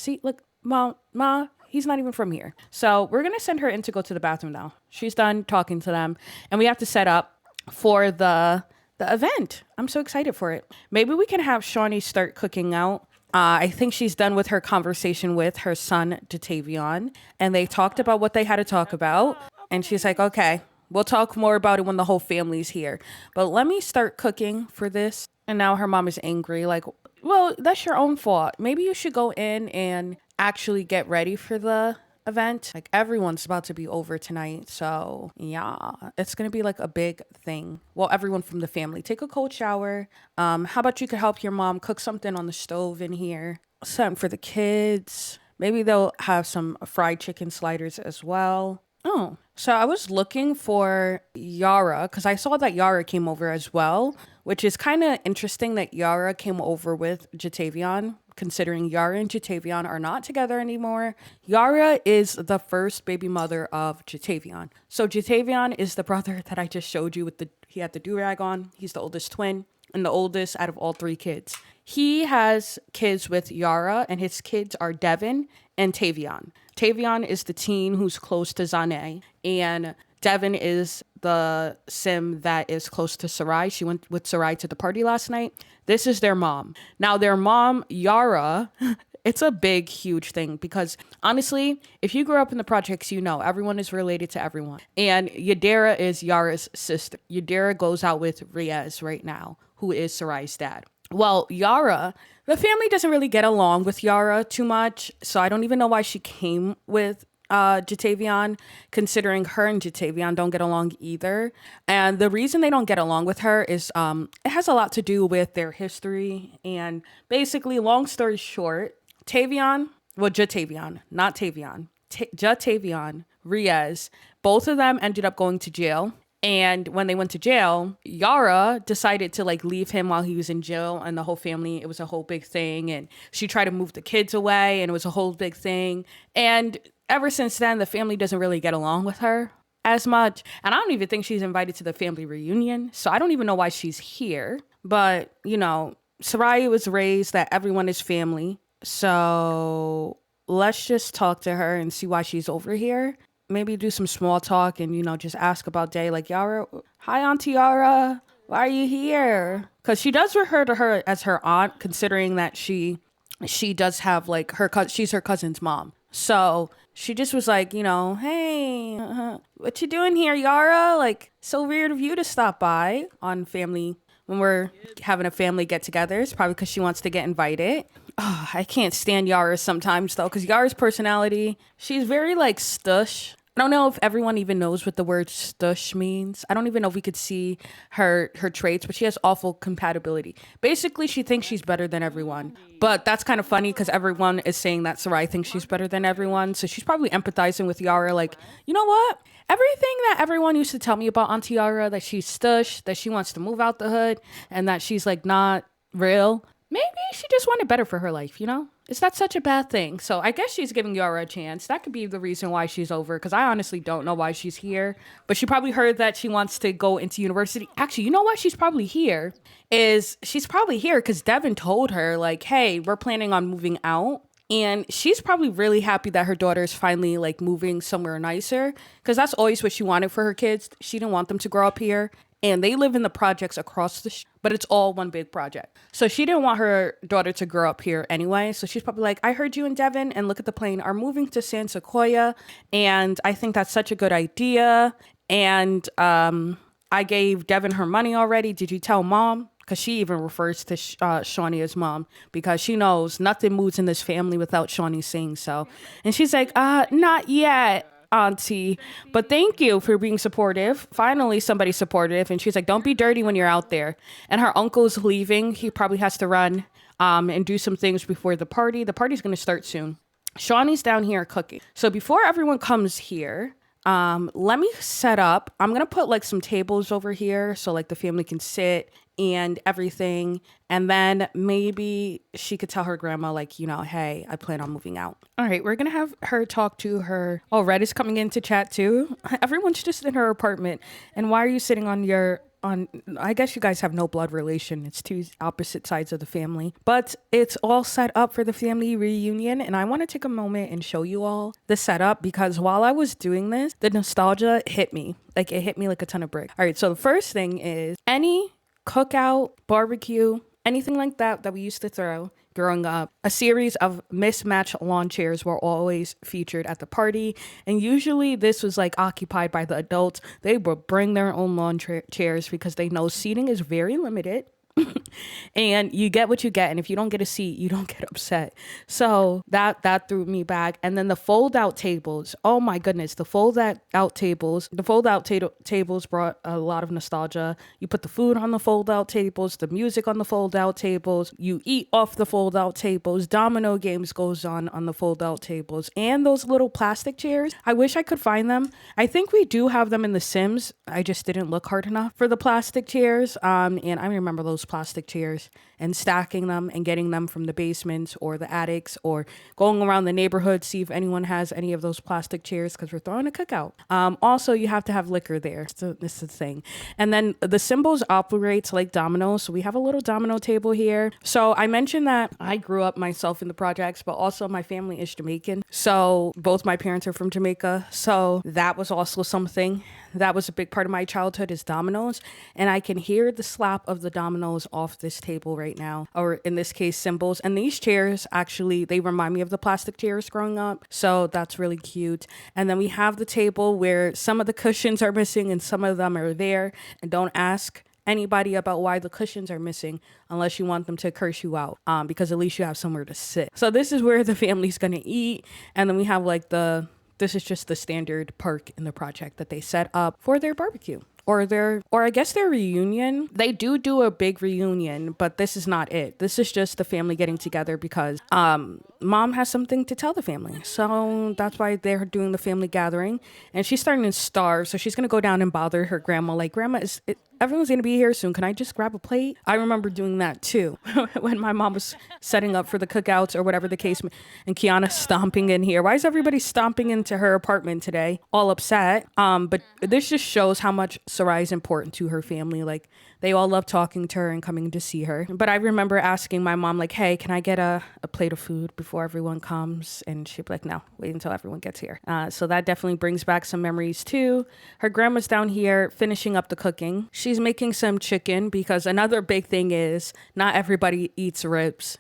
mom, ma, he's not even from here. So we're gonna send her in to go to the bathroom now. She's done talking to them, and we have to set up for the event. I'm so excited for it. Maybe we can have Shawnee start cooking out. I think she's done with her conversation with her son, Jatavion, and they talked about what they had to talk about. And she's like, okay, we'll talk more about it when the whole family's here. But let me start cooking for this. And now her mom is angry. Like, well, that's your own fault. Maybe you should go in and actually get ready for the event. Like, everyone's about to be over tonight, so yeah, it's gonna be like a big thing. Well, everyone from the family, take a cold shower. How about you could help your mom cook something on the stove in here, something for the kids. Maybe they'll have some fried chicken sliders as well. Oh, so I was looking for Yara because I saw that Yara came over as well, which is kind of interesting that Yara came over with Jatavion, considering Yara and Jatavion are not together anymore. Yara is the first baby mother of Jatavion. So Jatavion is the brother that I just showed you he had the do-rag on. He's the oldest twin and the oldest out of all three kids. He has kids with Yara, and his kids are Devin and Tavion. Tavion is the teen who's close to Zane, and Devin is the sim that is close to Sarai. She went with Sarai to the party last night. This is their mom. Now, their mom, Yara, it's a big, huge thing because honestly, if you grew up in the projects, you know everyone is related to everyone. And Yadira is Yara's sister. Yadira goes out with Riaz right now, who is Sarai's dad. Well, Yara, the family doesn't really get along with Yara too much, so I don't even know why she came with Jatavion, considering her and Jatavion don't get along either. And the reason they don't get along with her is it has a lot to do with their history. And basically, long story short, Jatavion, not Tavion, Jatavion, Riaz, both of them ended up going to jail. And when they went to jail, Yara decided to like leave him while he was in jail, and the whole family, it was a whole big thing. And she tried to move the kids away, and it was a whole big thing. And ever since then, the family doesn't really get along with her as much. And I don't even think she's invited to the family reunion. So I don't even know why she's here. But, you know, Sarai was raised that everyone is family. So let's just talk to her and see why she's over here. Maybe do some small talk and, you know, just ask about Day. Like, Yara, hi, Auntie Yara. Why are you here? Because she does refer to her as her aunt, considering that she does have, like, she's her cousin's mom. So she just was like, you know, hey, what you doing here, Yara? Like, so weird of you to stop by on family when we're having a family get together. It's probably because she wants to get invited. Oh, I can't stand Yara sometimes, though, because Yara's personality, she's very, like, stush. I don't know if everyone even knows what the word stush means. I don't even know if we could see her traits, but she has awful compatibility. Basically, she thinks she's better than everyone. But that's kind of funny because everyone is saying that Sarai thinks she's better than everyone. So she's probably empathizing with Yara like, you know what? Everything that everyone used to tell me about Auntie Yara, that she's stush, that she wants to move out the hood, and that she's like not real. Maybe she just wanted better for her life, you know? It's not such a bad thing. So I guess she's giving Yara a chance. That could be the reason why she's over, because I honestly don't know why she's here. But she probably heard that she wants to go into university. Actually, you know why she's probably here? She's probably here because Devin told her, like, hey, we're planning on moving out. And she's probably really happy that her daughter is finally, like, moving somewhere nicer, because that's always what she wanted for her kids. She didn't want them to grow up here. And they live in the projects across the but it's all one big project. So she didn't want her daughter to grow up here anyway. So she's probably like, I heard you and Devin, and look at the plane, are moving to San Sequoia. And I think that's such a good idea. And I gave Devin her money already. Did you tell mom? Because she even refers to Shawnee as mom, because she knows nothing moves in this family without Shawnee saying so. And she's like, not yet, auntie, but thank you for being supportive. Finally, somebody supportive. And she's like, don't be dirty when you're out there. And her uncle's leaving. He probably has to run and do some things before the party. The party's going to start soon. Shawnee's down here cooking. So before everyone comes here, let me set up. I'm going to put like some tables over here so like the family can sit and everything. And then maybe she could tell her grandma, like, you know, hey, I plan on moving out. All right, we're going to have her talk to her. Oh, Red is coming in to chat too. Everyone's just in her apartment. And why are you sitting I guess you guys have no blood relation. It's two opposite sides of the family, but it's all set up for the family reunion. And I want to take a moment and show you all the setup, because while I was doing this, the nostalgia hit me. Like, it hit me like a ton of bricks. All right, so the first thing is any cookout, barbecue, anything like that we used to throw growing up, a series of mismatched lawn chairs were always featured at the party. And usually this was like occupied by the adults. They would bring their own lawn chairs because they know seating is very limited. And you get what you get, and if you don't get a seat, you don't get upset. So that threw me back. And then the fold out tables, oh my goodness, the fold out tables brought a lot of nostalgia. You put the food on the fold out tables, the music on the fold out tables, you eat off the fold out tables, domino games goes on the fold out tables, and those little plastic chairs. I wish I could find them. I think we do have them in The Sims. I just didn't look hard enough for the plastic chairs. And I remember those plastic chairs and stacking them and getting them from the basements or the attics, or going around the neighborhood, see if anyone has any of those plastic chairs, because we're throwing a cookout. Also, you have to have liquor there. So this is the thing. And then the symbols operates like dominoes. So we have a little domino table here. So I mentioned that I grew up myself in the projects, but also my family is Jamaican. So both my parents are from Jamaica. So that was also something that was a big part of my childhood, is dominoes. And I can hear the slap of the dominoes off this table right now, or in this case, symbols. And these chairs, actually, they remind me of the plastic chairs growing up. So that's really cute. And then we have the table where some of the cushions are missing and some of them are there. And don't ask anybody about why the cushions are missing unless you want them to curse you out, because at least you have somewhere to sit. So this is where the family's gonna eat. And then we have like this is just the standard perk in the project that they set up for their barbecue. Or I guess their reunion. They do a big reunion, but this is not it. This is just the family getting together because mom has something to tell the family. So that's why they're doing the family gathering. And she's starting to starve, so she's going to go down and bother her grandma. Like, grandma, everyone's going to be here soon. Can I just grab a plate? I remember doing that too when my mom was setting up for the cookouts or whatever the case. And Kiana stomping in here. Why is everybody stomping into her apartment today? All upset. But this just shows how much Sarai is important to her family. Like, they all love talking to her and coming to see her. But I remember asking my mom, like, hey, can I get a plate of food before everyone comes? And she'd be like, no, wait until everyone gets here. So that definitely brings back some memories too. Her grandma's down here finishing up the cooking. She's making some chicken, because another big thing is not everybody eats ribs.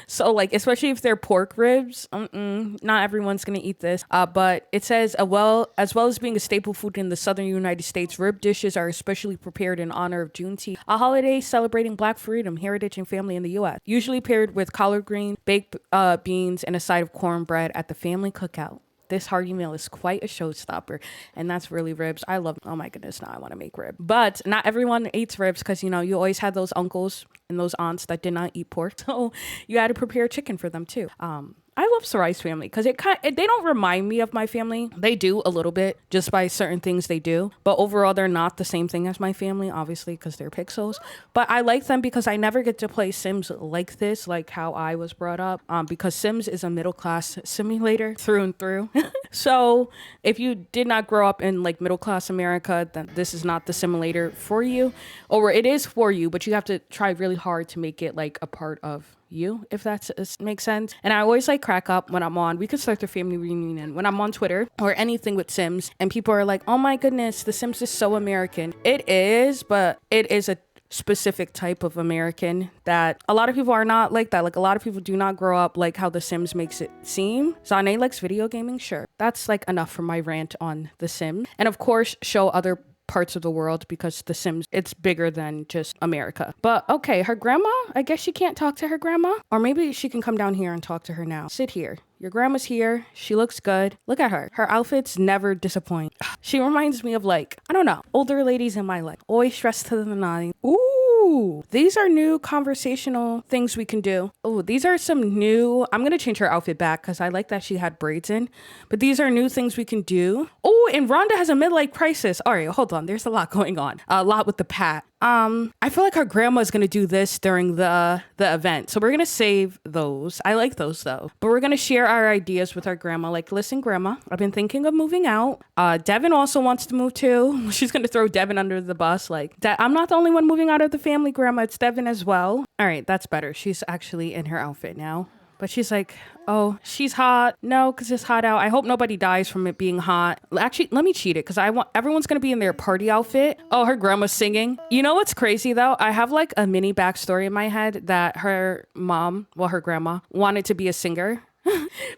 So like, especially if they're pork ribs, not everyone's gonna eat this. But it says, as well as being a staple food in the southern United States, rib dishes are especially prepared in honor of Juneteenth, a holiday celebrating Black freedom, heritage, and family in the U.S. Usually paired with collard green, baked beans, and a side of cornbread at the family cookout. This hearty meal is quite a showstopper, and that's really ribs. I love, oh my goodness, now I want to make rib. But not everyone eats ribs, because, you know, you always had those uncles and those aunts that did not eat pork, so you had to prepare chicken for them too. I love Sarai's family because they don't remind me of my family. They do a little bit just by certain things they do. But overall, they're not the same thing as my family, obviously, because they're pixels. But I like them because I never get to play Sims like this, like how I was brought up, because Sims is a middle class simulator through and through. So if you did not grow up in like middle class America, then this is not the simulator for you. Or it is for you, but you have to try really hard to make it like a part of you, if that makes sense. And I always like crack up when we could start the family reunion when I'm on Twitter or anything with Sims, and people are like, oh my goodness, The Sims is so American. It is, but it is specific type of American that a lot of people are not like that. Like a lot of people do not grow up like how The Sims makes it seem. Zane likes video gaming, sure. That's like enough for my rant on The Sims. And of course, show other parts of the world because The Sims, it's bigger than just America. But okay, her grandma, I guess she can't talk to her grandma. Or maybe she can come down here and talk to her now. Sit here. Your grandma's here. She looks good. Look at her. Her outfits never disappoint. She reminds me of like, I don't know, older ladies in my life. Always dressed to the nines. Ooh, these are new conversational things we can do. Oh, these are some new, I'm going to change her outfit back because I like that she had braids in. But these are new things we can do. Oh, and Rhonda has a midlife crisis. All right, hold on. There's a lot going on. A lot with the pat. I feel like her grandma's gonna do this during the event. So we're gonna save those. I like those though. But we're gonna share our ideas with our grandma. Like, listen, grandma, I've been thinking of moving out. Devin also wants to move too. She's gonna throw Devin under the bus. Like, I'm not the only one moving out of the family, grandma. It's Devin as well. All right, that's better. She's actually in her outfit now. But she's like, oh, she's hot. No, because it's hot out. I hope nobody dies from it being hot. Actually, let me cheat it because I want everyone's going to be in their party outfit. Oh, her grandma's singing. You know what's crazy though? I have like a mini backstory in my head that her mom, well, her grandma wanted to be a singer.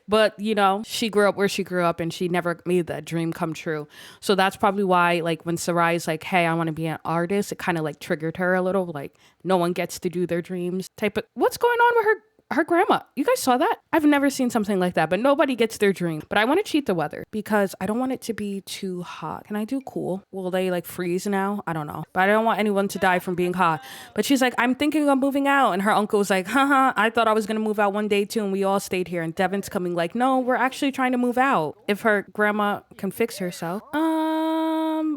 But, you know, she grew up where she grew up and she never made that dream come true. So that's probably why, like, when Sarai's like, hey, I want to be an artist, it kind of like triggered her a little. Like, no one gets to do their dreams type of. What's going on with her grandma? You guys saw that? I've never seen something like that, but nobody gets their dream. But I want to cheat the weather because I don't want it to be too hot. Can I do cool? Will they like freeze now? I don't know. But I don't want anyone to die from being hot. But she's like, I'm thinking of moving out. And her uncle was like, haha, I thought I was going to move out one day too. And we all stayed here. And Devin's coming like, no, we're actually trying to move out. If her grandma can fix herself.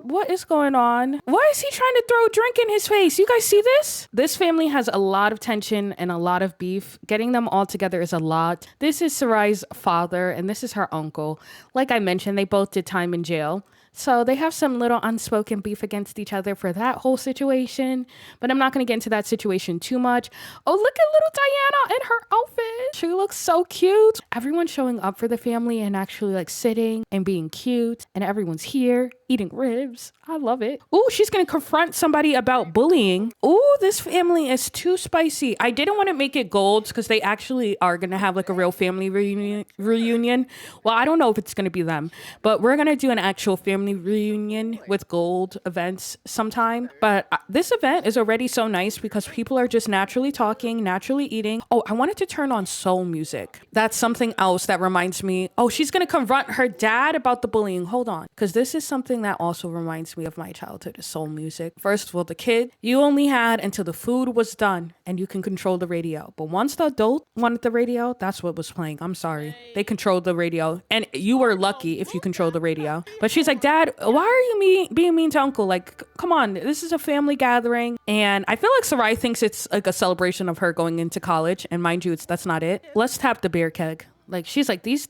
What is going on? Why is he trying to throw a drink in his face? You guys see this? This family has a lot of tension and a lot of beef. Getting them all together is a lot. This is Sarai's father and this is her uncle. Like I mentioned, they both did time in jail. So they have some little unspoken beef against each other for that whole situation. But I'm not going to get into that situation too much. Oh, look at little Diana in her outfit. She looks so cute. Everyone's showing up for the family and actually like sitting and being cute. And everyone's here eating ribs. I love it. Ooh, she's going to confront somebody about bullying. Ooh, this family is too spicy. I didn't want to make it gold because they actually are going to have like a real family reunion. Well, I don't know if it's going to be them, but we're going to do an actual family reunion with gold events sometime. But this event is already so nice because people are just naturally talking, naturally eating. Oh, I wanted to turn on soul music. That's something else that reminds me. Oh, she's going to confront her dad about the bullying. Hold on. Because this is something that also reminds me of my childhood, is soul music. First of all, the kid, you only had until the food was done and you can control the radio. But once the adult wanted the radio, that's what was playing. I'm sorry. They controlled the radio. And you were lucky if you controlled the radio. But she's like, Dad, why are you being mean to Uncle? Like, come on, this is a family gathering. And I feel like Sarai thinks it's like a celebration of her going into college. And mind you, that's not it. Let's tap the beer keg. Like, she's like, these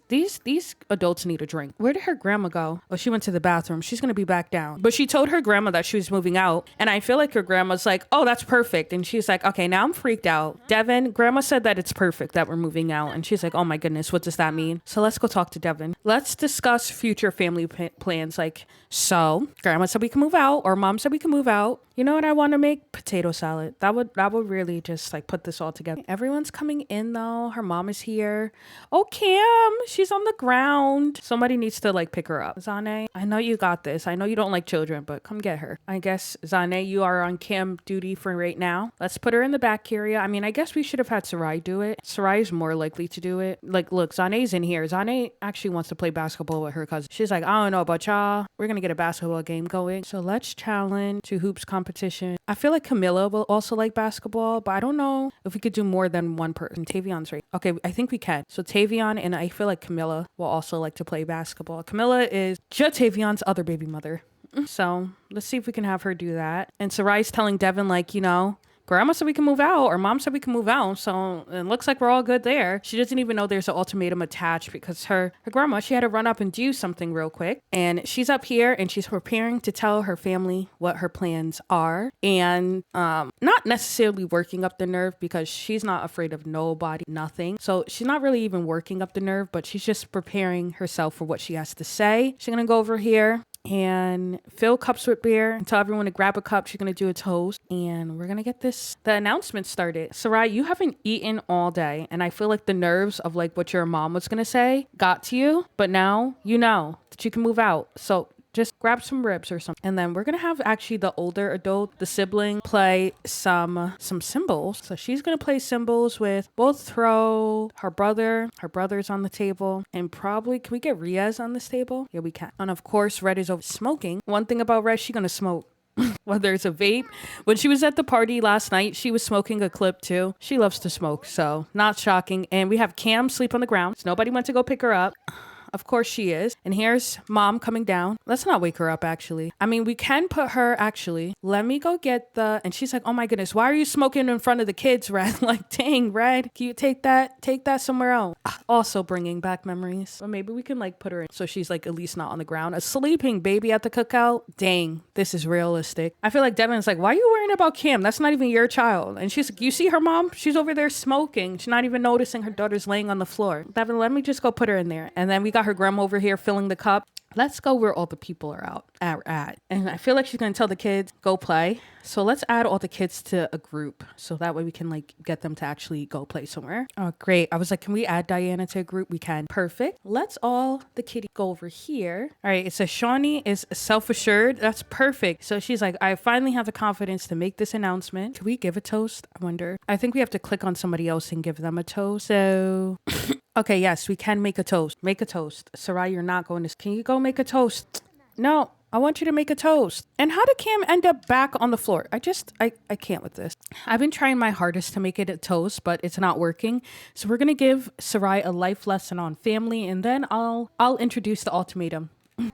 adults need a drink. Where did her grandma go? Oh, she went to the bathroom. She's going to be back down. But she told her grandma that she was moving out. And I feel like her grandma's like, oh, that's perfect. And she's like, okay, now I'm freaked out. Devin, grandma said that it's perfect that we're moving out. And she's like, oh my goodness, what does that mean? So let's go talk to Devin. Let's discuss future family plans. Like, so grandma said we can move out, or mom said we can move out. You know what I want to make? Potato salad. That would really just like put this all together. Everyone's coming in though. Her mom is here. Oh, Cam, she's on the ground. Somebody needs to like pick her up. Zane, I know you got this. I know you don't like children, but come get her. I guess, Zane, you are on Cam duty for right now. Let's put her in the back area. I mean, I guess we should have had Sarai do it. Sarai is more likely to do it. Like, look, Zane's in here. Zane actually wants to play basketball with her cousin. She's like, I don't know about y'all. We're going to get a basketball game going. So let's challenge to hoops competition. I feel like Camilla will also like basketball, but I don't know if we could do more than one person. Tavion's right. Okay, I think we can. So Tavion and I feel like Camilla will also like to play basketball. Camilla is Tavion's other baby mother. So let's see if we can have her do that. And Sarai's telling Devin, like, you know, grandma said we can move out, or mom said we can move out. So it looks like we're all good there. She doesn't even know there's an ultimatum attached because her grandma, she had to run up and do something real quick. And she's up here and she's preparing to tell her family what her plans are. And not necessarily working up the nerve because she's not afraid of nobody, nothing. So she's not really even working up the nerve, but she's just preparing herself for what she has to say. She's going to go over here and fill cups with beer and tell everyone to grab a cup. She's going to do a toast and we're going to get the announcement started. Sarai, you haven't eaten all day and I feel like the nerves of like what your mom was going to say got to you, but now you know that you can move out. So just grab some ribs or something. And then we're going to have actually the older adult, the sibling, play some cymbals. So she's going to play cymbals with, we'll throw her brother. Her brother's on the table. And probably, can we get Riaz on this table? Yeah, we can. And of course, Red is over smoking. One thing about Red, she's going to smoke. Whether it's a vape. When she was at the party last night, she was smoking a clip too. She loves to smoke, so not shocking. And we have Cam sleep on the ground. So nobody went to go pick her up. Of course she is. And here's mom coming down. Let's not wake her up, actually. I mean, we can put her, actually. Let me go get and she's like, oh my goodness, why are you smoking in front of the kids, Red? Like, dang, Red, can you take that somewhere else? Also bringing back memories. But maybe we can like put her in so she's like at least not on the ground. A sleeping baby at the cookout. Dang, this is realistic. I feel like Devin's like, why are you worrying about Cam? That's not even your child. And she's like, you see her mom? She's over there smoking. She's not even noticing her daughter's laying on the floor. Devin, let me just go put her in there. And then we got her grandma over here filling the cup. Let's go where all the people are at. And I feel like she's going to tell the kids, go play. So let's add all the kids to a group. So that way we can like get them to actually go play somewhere. Oh, great. I was like, can we add Diana to a group? We can. Perfect. Let's all the kitty go over here. All right. It says Shawnee is self-assured. That's perfect. So she's like, I finally have the confidence to make this announcement. Can we give a toast? I wonder. I think we have to click on somebody else and give them a toast. So... Okay, yes, we can make a toast. Make a toast. Sarai, you're not going to... Can you go make a toast? No, I want you to make a toast. And how did Cam end up back on the floor? I can't with this. I've been trying my hardest to make it a toast, but it's not working. So we're going to give Sarai a life lesson on family, and then I'll introduce the ultimatum.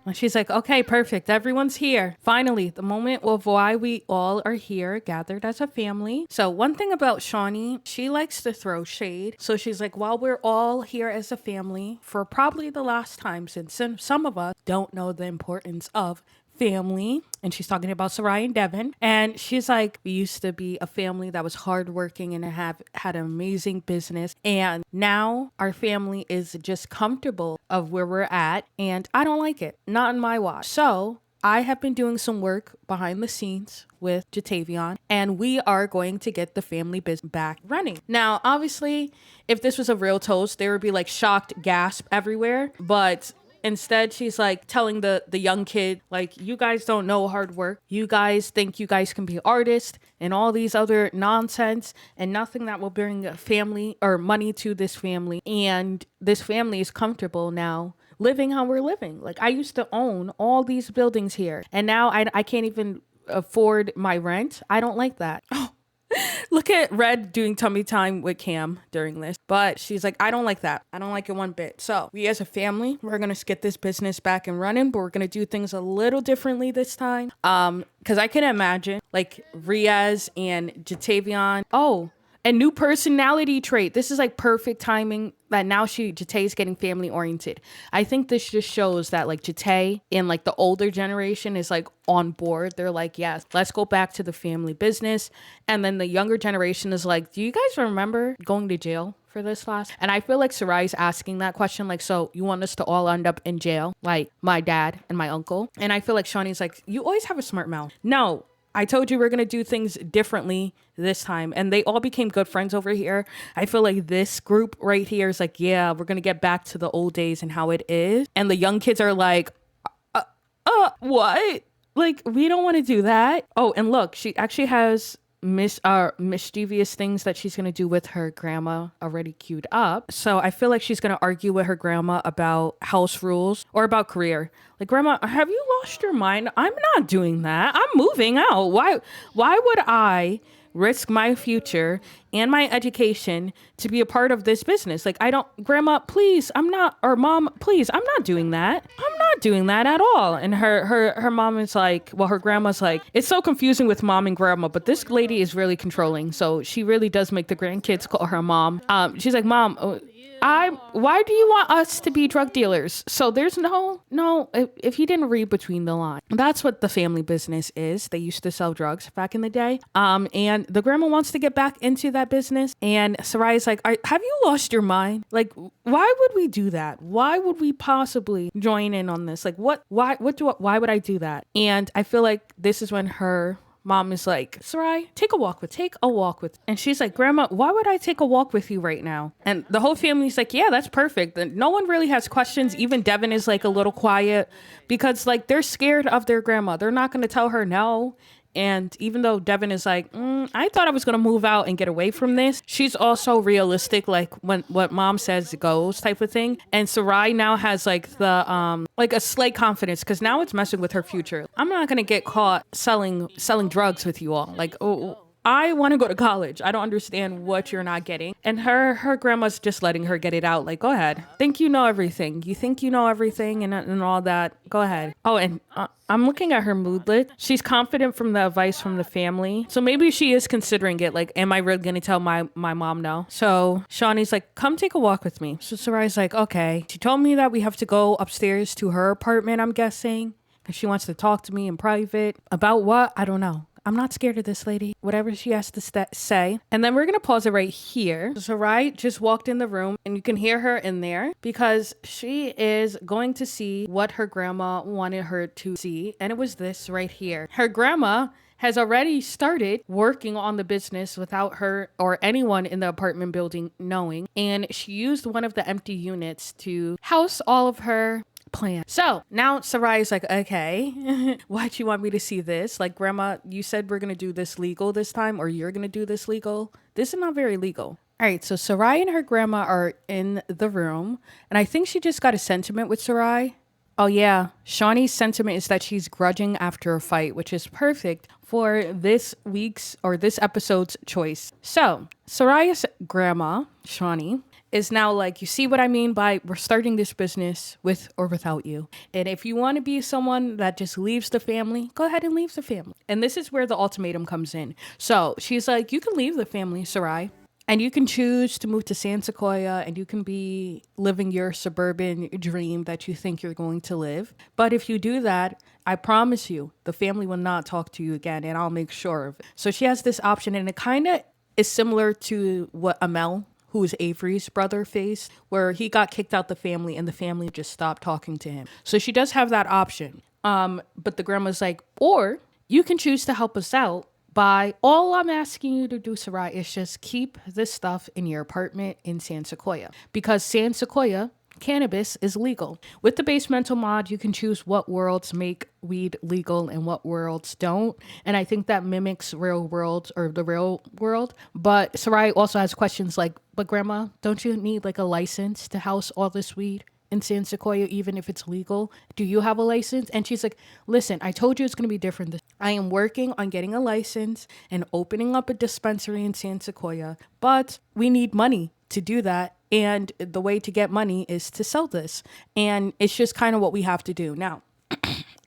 And she's like, okay, perfect. Everyone's here. Finally, the moment of why we all are here gathered as a family. So one thing about Shawnee, she likes to throw shade. So she's like, while we're all here as a family for probably the last time, since some of us don't know the importance of family, and she's talking about Sarai and Devin, and she's like, we used to be a family that was hardworking and had an amazing business, and now our family is just comfortable of where we're at, and I don't like it, not in my watch. So I have been doing some work behind the scenes with Jatavion, and we are going to get the family business back running. Now, obviously, if this was a real toast, there would be like shocked gasp everywhere, but instead, she's like telling the young kid, like, you guys don't know hard work. You guys think you guys can be artists and all these other nonsense and nothing that will bring a family or money to this family. And this family is comfortable now living how we're living. Like, I used to own all these buildings here and now I can't even afford my rent. I don't like that. Oh, look at Red doing tummy time with Cam during this. But she's like, I don't like that. I don't like it one bit. So we as a family, we're going to get this business back and running, but we're going to do things a little differently this time. Because I can imagine like Riaz and Jatavion. Oh, a new personality trait. This is like perfect timing that now Jate is getting family oriented. I think this just shows that like Jate and like the older generation is like on board. They're like, yes, let's go back to the family business. And then the younger generation is like, do you guys remember going to jail for this last? And I feel like Sarai's asking that question, like, so you want us to all end up in jail, like my dad and my uncle? And I feel like Shawnee's like, you always have a smart mouth. No, I told you we're going to do things differently this time. And they all became good friends over here. I feel like this group right here is like, yeah, we're going to get back to the old days and how it is. And the young kids are like, what? Like, we don't want to do that. Oh, and look, she actually has mischievous things that she's going to do with her grandma already queued up. So I feel like she's going to argue with her grandma about house rules or about career. Like, grandma, have you lost your mind? I'm not doing that. I'm moving out. Why would I risk my future and my education to be a part of this business? Like, grandma, please, I'm not, or mom, please, I'm not doing that. I'm not doing that at all. And her mom is like, well, her grandma's like, it's so confusing with mom and grandma, but this lady is really controlling. So she really does make the grandkids call her mom. She's like, mom, Why do you want us to be drug dealers? So there's no, if you didn't read between the lines, that's what the family business is. They used to sell drugs back in the day. And the grandma wants to get back into that business. And Saraya's like, have you lost your mind? Like, why would we do that? Why would we possibly join in on this? Like, why would I do that? And I feel like this is when her mom is like, Sarai, take a walk with. And she's like, Grandma, why would I take a walk with you right now? And the whole family's like, yeah, that's perfect. And no one really has questions. Even Devin is like a little quiet because like they're scared of their grandma. They're not going to tell her no. And even though Devin is like, I thought I was going to move out and get away from this, she's also realistic, like when what mom says goes type of thing. And Sarai now has like like a slight confidence because now it's messing with her future. I'm not going to get caught selling drugs with you all. Like, oh, I want to go to college. I don't understand what you're not getting. And her grandma's just letting her get it out. Like, go ahead. Think you know everything. You think you know everything and all that. Go ahead. Oh, and I'm looking at her moodlet. She's confident from the advice from the family. So maybe she is considering it. Like, am I really going to tell my mom no? So Shawnee's like, come take a walk with me. So Sarai's like, okay. She told me that we have to go upstairs to her apartment, I'm guessing. Because she wants to talk to me in private. About what? I don't know. I'm not scared of this lady. Whatever she has to say. And then we're going to pause it right here. Sarai just walked in the room and you can hear her in there because she is going to see what her grandma wanted her to see. And it was this right here. Her grandma has already started working on the business without her or anyone in the apartment building knowing. And she used one of the empty units to house all of her plan. So now Sarai is like, okay, why'd you want me to see this? Like, Grandma, you said we're going to do this legal this time, or you're going to do this legal. This is not very legal. All right, so Sarai and her grandma are in the room, and I think she just got a sentiment with Sarai. Oh yeah, Shawnee's sentiment is that she's grudging after a fight, which is perfect for this week's or this episode's choice. So Sarai's grandma, Shawnee, is now like, you see what I mean by we're starting this business with or without you. And if you want to be someone that just leaves the family, go ahead and leave the family. And this is where the ultimatum comes in. So she's like, you can leave the family, Sarai. And you can choose to move to San Sequoia and you can be living your suburban dream that you think you're going to live. But if you do that, I promise you, the family will not talk to you again and I'll make sure of it. So she has this option and it kind of is similar to what Amel, who is Avery's brother, faced, where he got kicked out the family and the family just stopped talking to him. So she does have that option. But the grandma's like, or you can choose to help us out by, all I'm asking you to do, Sarai, is just keep this stuff in your apartment in San Sequoia. Because San Sequoia, cannabis is legal. With the base mental mod, you can choose what worlds make weed legal and what worlds don't. And I think that mimics real worlds or the real world. But Sarai also has questions like, but Grandma, don't you need like a license to house all this weed in San Sequoia, even if it's legal? Do you have a license? And she's like, listen, I told you it's going to be different. I am working on getting a license and opening up a dispensary in San Sequoia, but we need money to do that. And the way to get money is to sell this. And it's just kind of what we have to do. Now,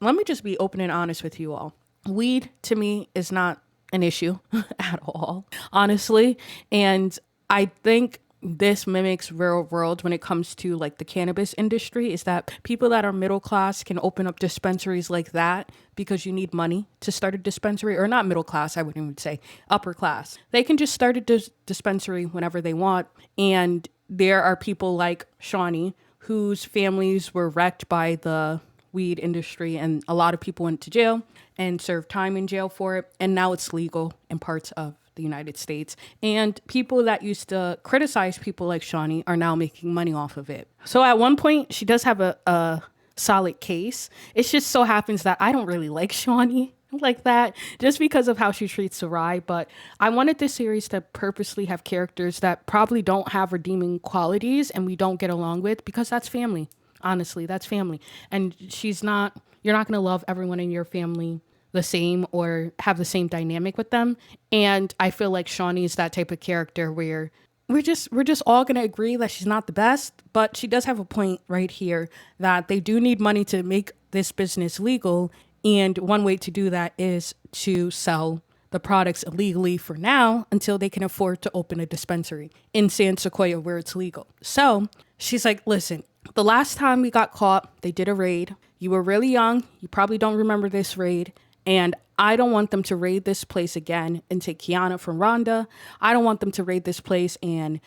let me just be open and honest with you all. Weed to me is not an issue at all, honestly. And I think this mimics real world when it comes to like the cannabis industry, is that people that are middle class can open up dispensaries like that because you need money to start a dispensary. Or not middle class, I wouldn't even say upper class. They can just start a dispensary whenever they want. And there are people like Shawnee whose families were wrecked by the weed industry and a lot of people went to jail and served time in jail for it. And now it's legal in parts of the United States. And people that used to criticize people like Shawnee are now making money off of it. So at one point, she does have a solid case. It just so happens that I don't really like Shawnee like that just because of how she treats Sarai. But I wanted this series to purposely have characters that probably don't have redeeming qualities and we don't get along with, because that's family. Honestly, that's family. And you're not going to love everyone in your family the same or have the same dynamic with them. And I feel like Shawnee is that type of character where we're just all going to agree that she's not the best, but she does have a point right here that they do need money to make this business legal. And one way to do that is to sell the products illegally for now until they can afford to open a dispensary in San Sequoia where it's legal. So she's like, listen, the last time we got caught, they did a raid. You were really young. You probably don't remember this raid. And I don't want them to raid this place again and take Kiana from Rhonda. I don't want them to raid this place and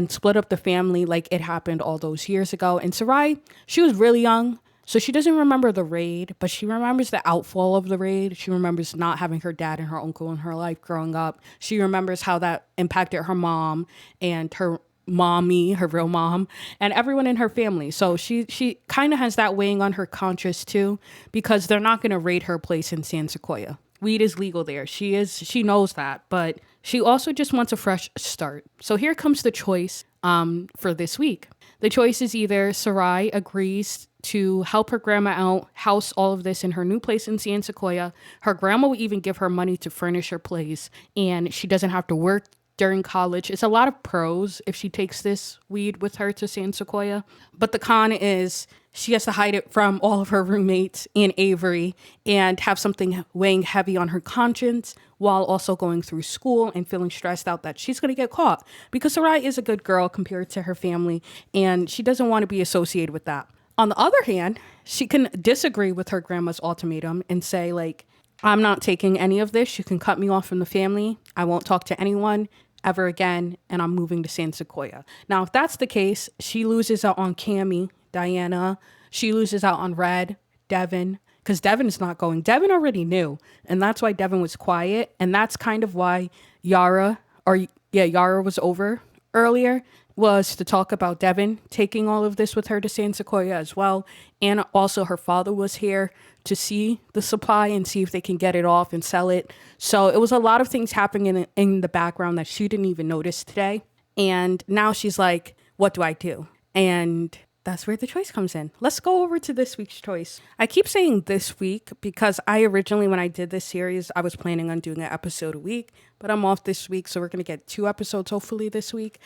split up the family like it happened all those years ago. And Sarai, she was really young, so she doesn't remember the raid, but she remembers the outfall of the raid. She remembers not having her dad and her uncle in her life growing up. She remembers how that impacted her mom and her mommy, her real mom, and everyone in her family. So she kind of has that weighing on her conscience too, because they're not going to raid her place in San Sequoia. Weed is legal there. She knows that, but she also just wants a fresh start. So here comes the choice for this week. The choice is either Sarai agrees to help her grandma out, house all of this in her new place in San Sequoia. Her grandma will even give her money to furnish her place, and she doesn't have to work during college. It's a lot of pros if she takes this weed with her to San Sequoia. But the con is she has to hide it from all of her roommates and Avery and have something weighing heavy on her conscience while also going through school and feeling stressed out that she's going to get caught, because Sarai is a good girl compared to her family and she doesn't want to be associated with that. On the other hand, she can disagree with her grandma's ultimatum and say, like, I'm not taking any of this. You can cut me off from the family. I won't talk to anyone ever again, and I'm moving to San Sequoia. Now, if that's the case, she loses out on Cammie, Diana. She loses out on Red, Devin, because Devin is not going. Devin already knew, and that's why Devin was quiet, and that's kind of why Yara was over earlier, was to talk about Devin taking all of this with her to San Sequoia as well. And also her father was here to see the supply and see if they can get it off and sell it. So it was a lot of things happening in the background that she didn't even notice today. And now she's like, what do I do? And that's where the choice comes in. Let's go over to this week's choice. I keep saying this week because I originally, when I did this series, I was planning on doing an episode a week, but I'm off this week. So we're going to get 2 episodes hopefully this week.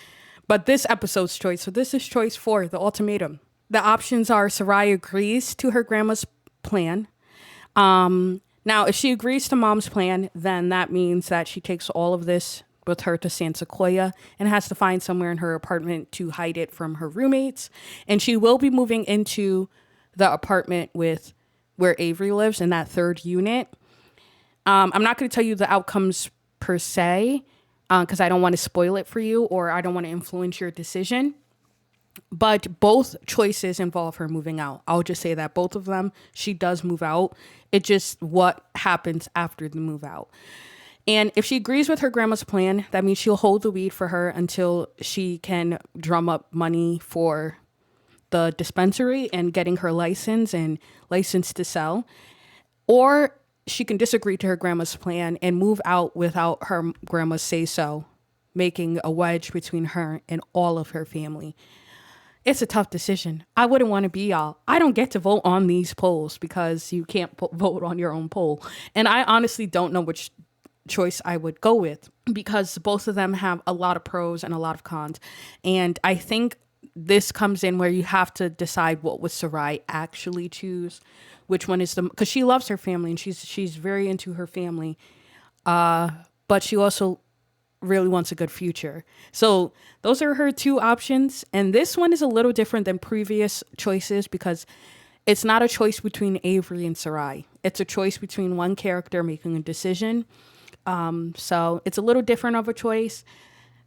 But this episode's choice. So this is choice 4, the ultimatum. The options are Sarai agrees to her grandma's plan. Now, if she agrees to mom's plan, then that means that she takes all of this with her to San Sequoia and has to find somewhere in her apartment to hide it from her roommates. And she will be moving into the apartment with where Avery lives in that 3rd unit. I'm not going to tell you the outcomes per se, because I don't want to spoil it for you or I don't want to influence your decision. But both choices involve her moving out. I'll just say that both of them, she does move out. It's just what happens after the move out. And if she agrees with her grandma's plan, that means she'll hold the weed for her until she can drum up money for the dispensary and getting her license and license to sell. Or she can disagree to her grandma's plan and move out without her grandma's say-so, making a wedge between her and all of her family. It's a tough decision. I wouldn't want to be y'all. I don't get to vote on these polls because you can't vote on your own poll. And I honestly don't know which choice I would go with because both of them have a lot of pros and a lot of cons. And I think this comes in where you have to decide what would Sarai actually choose, which one is because she loves her family and she's very into her family. But she also really wants a good future. So those are her 2 options. And this one is a little different than previous choices because it's not a choice between Avery and Sarai. It's a choice between one character making a decision. So it's a little different of a choice,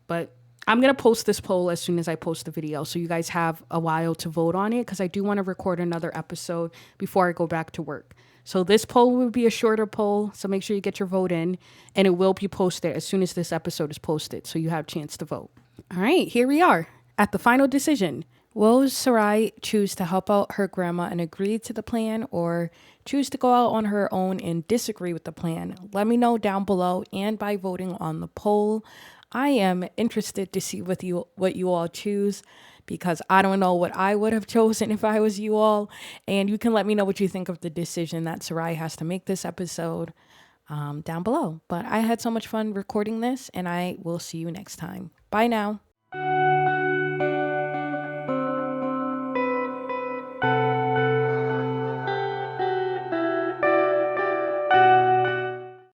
but I'm going to post this poll as soon as I post the video. So you guys have a while to vote on it because I do want to record another episode before I go back to work. So this poll will be a shorter poll. So make sure you get your vote in and it will be posted as soon as this episode is posted. So you have a chance to vote. All right, here we are at the final decision. Will Sarai choose to help out her grandma and agree to the plan or choose to go out on her own and disagree with the plan? Let me know down below and by voting on the poll. I am interested to see what you all choose because I don't know what I would have chosen if I was you all. And you can let me know what you think of the decision that Sarai has to make this episode down below. But I had so much fun recording this and I will see you next time. Bye now.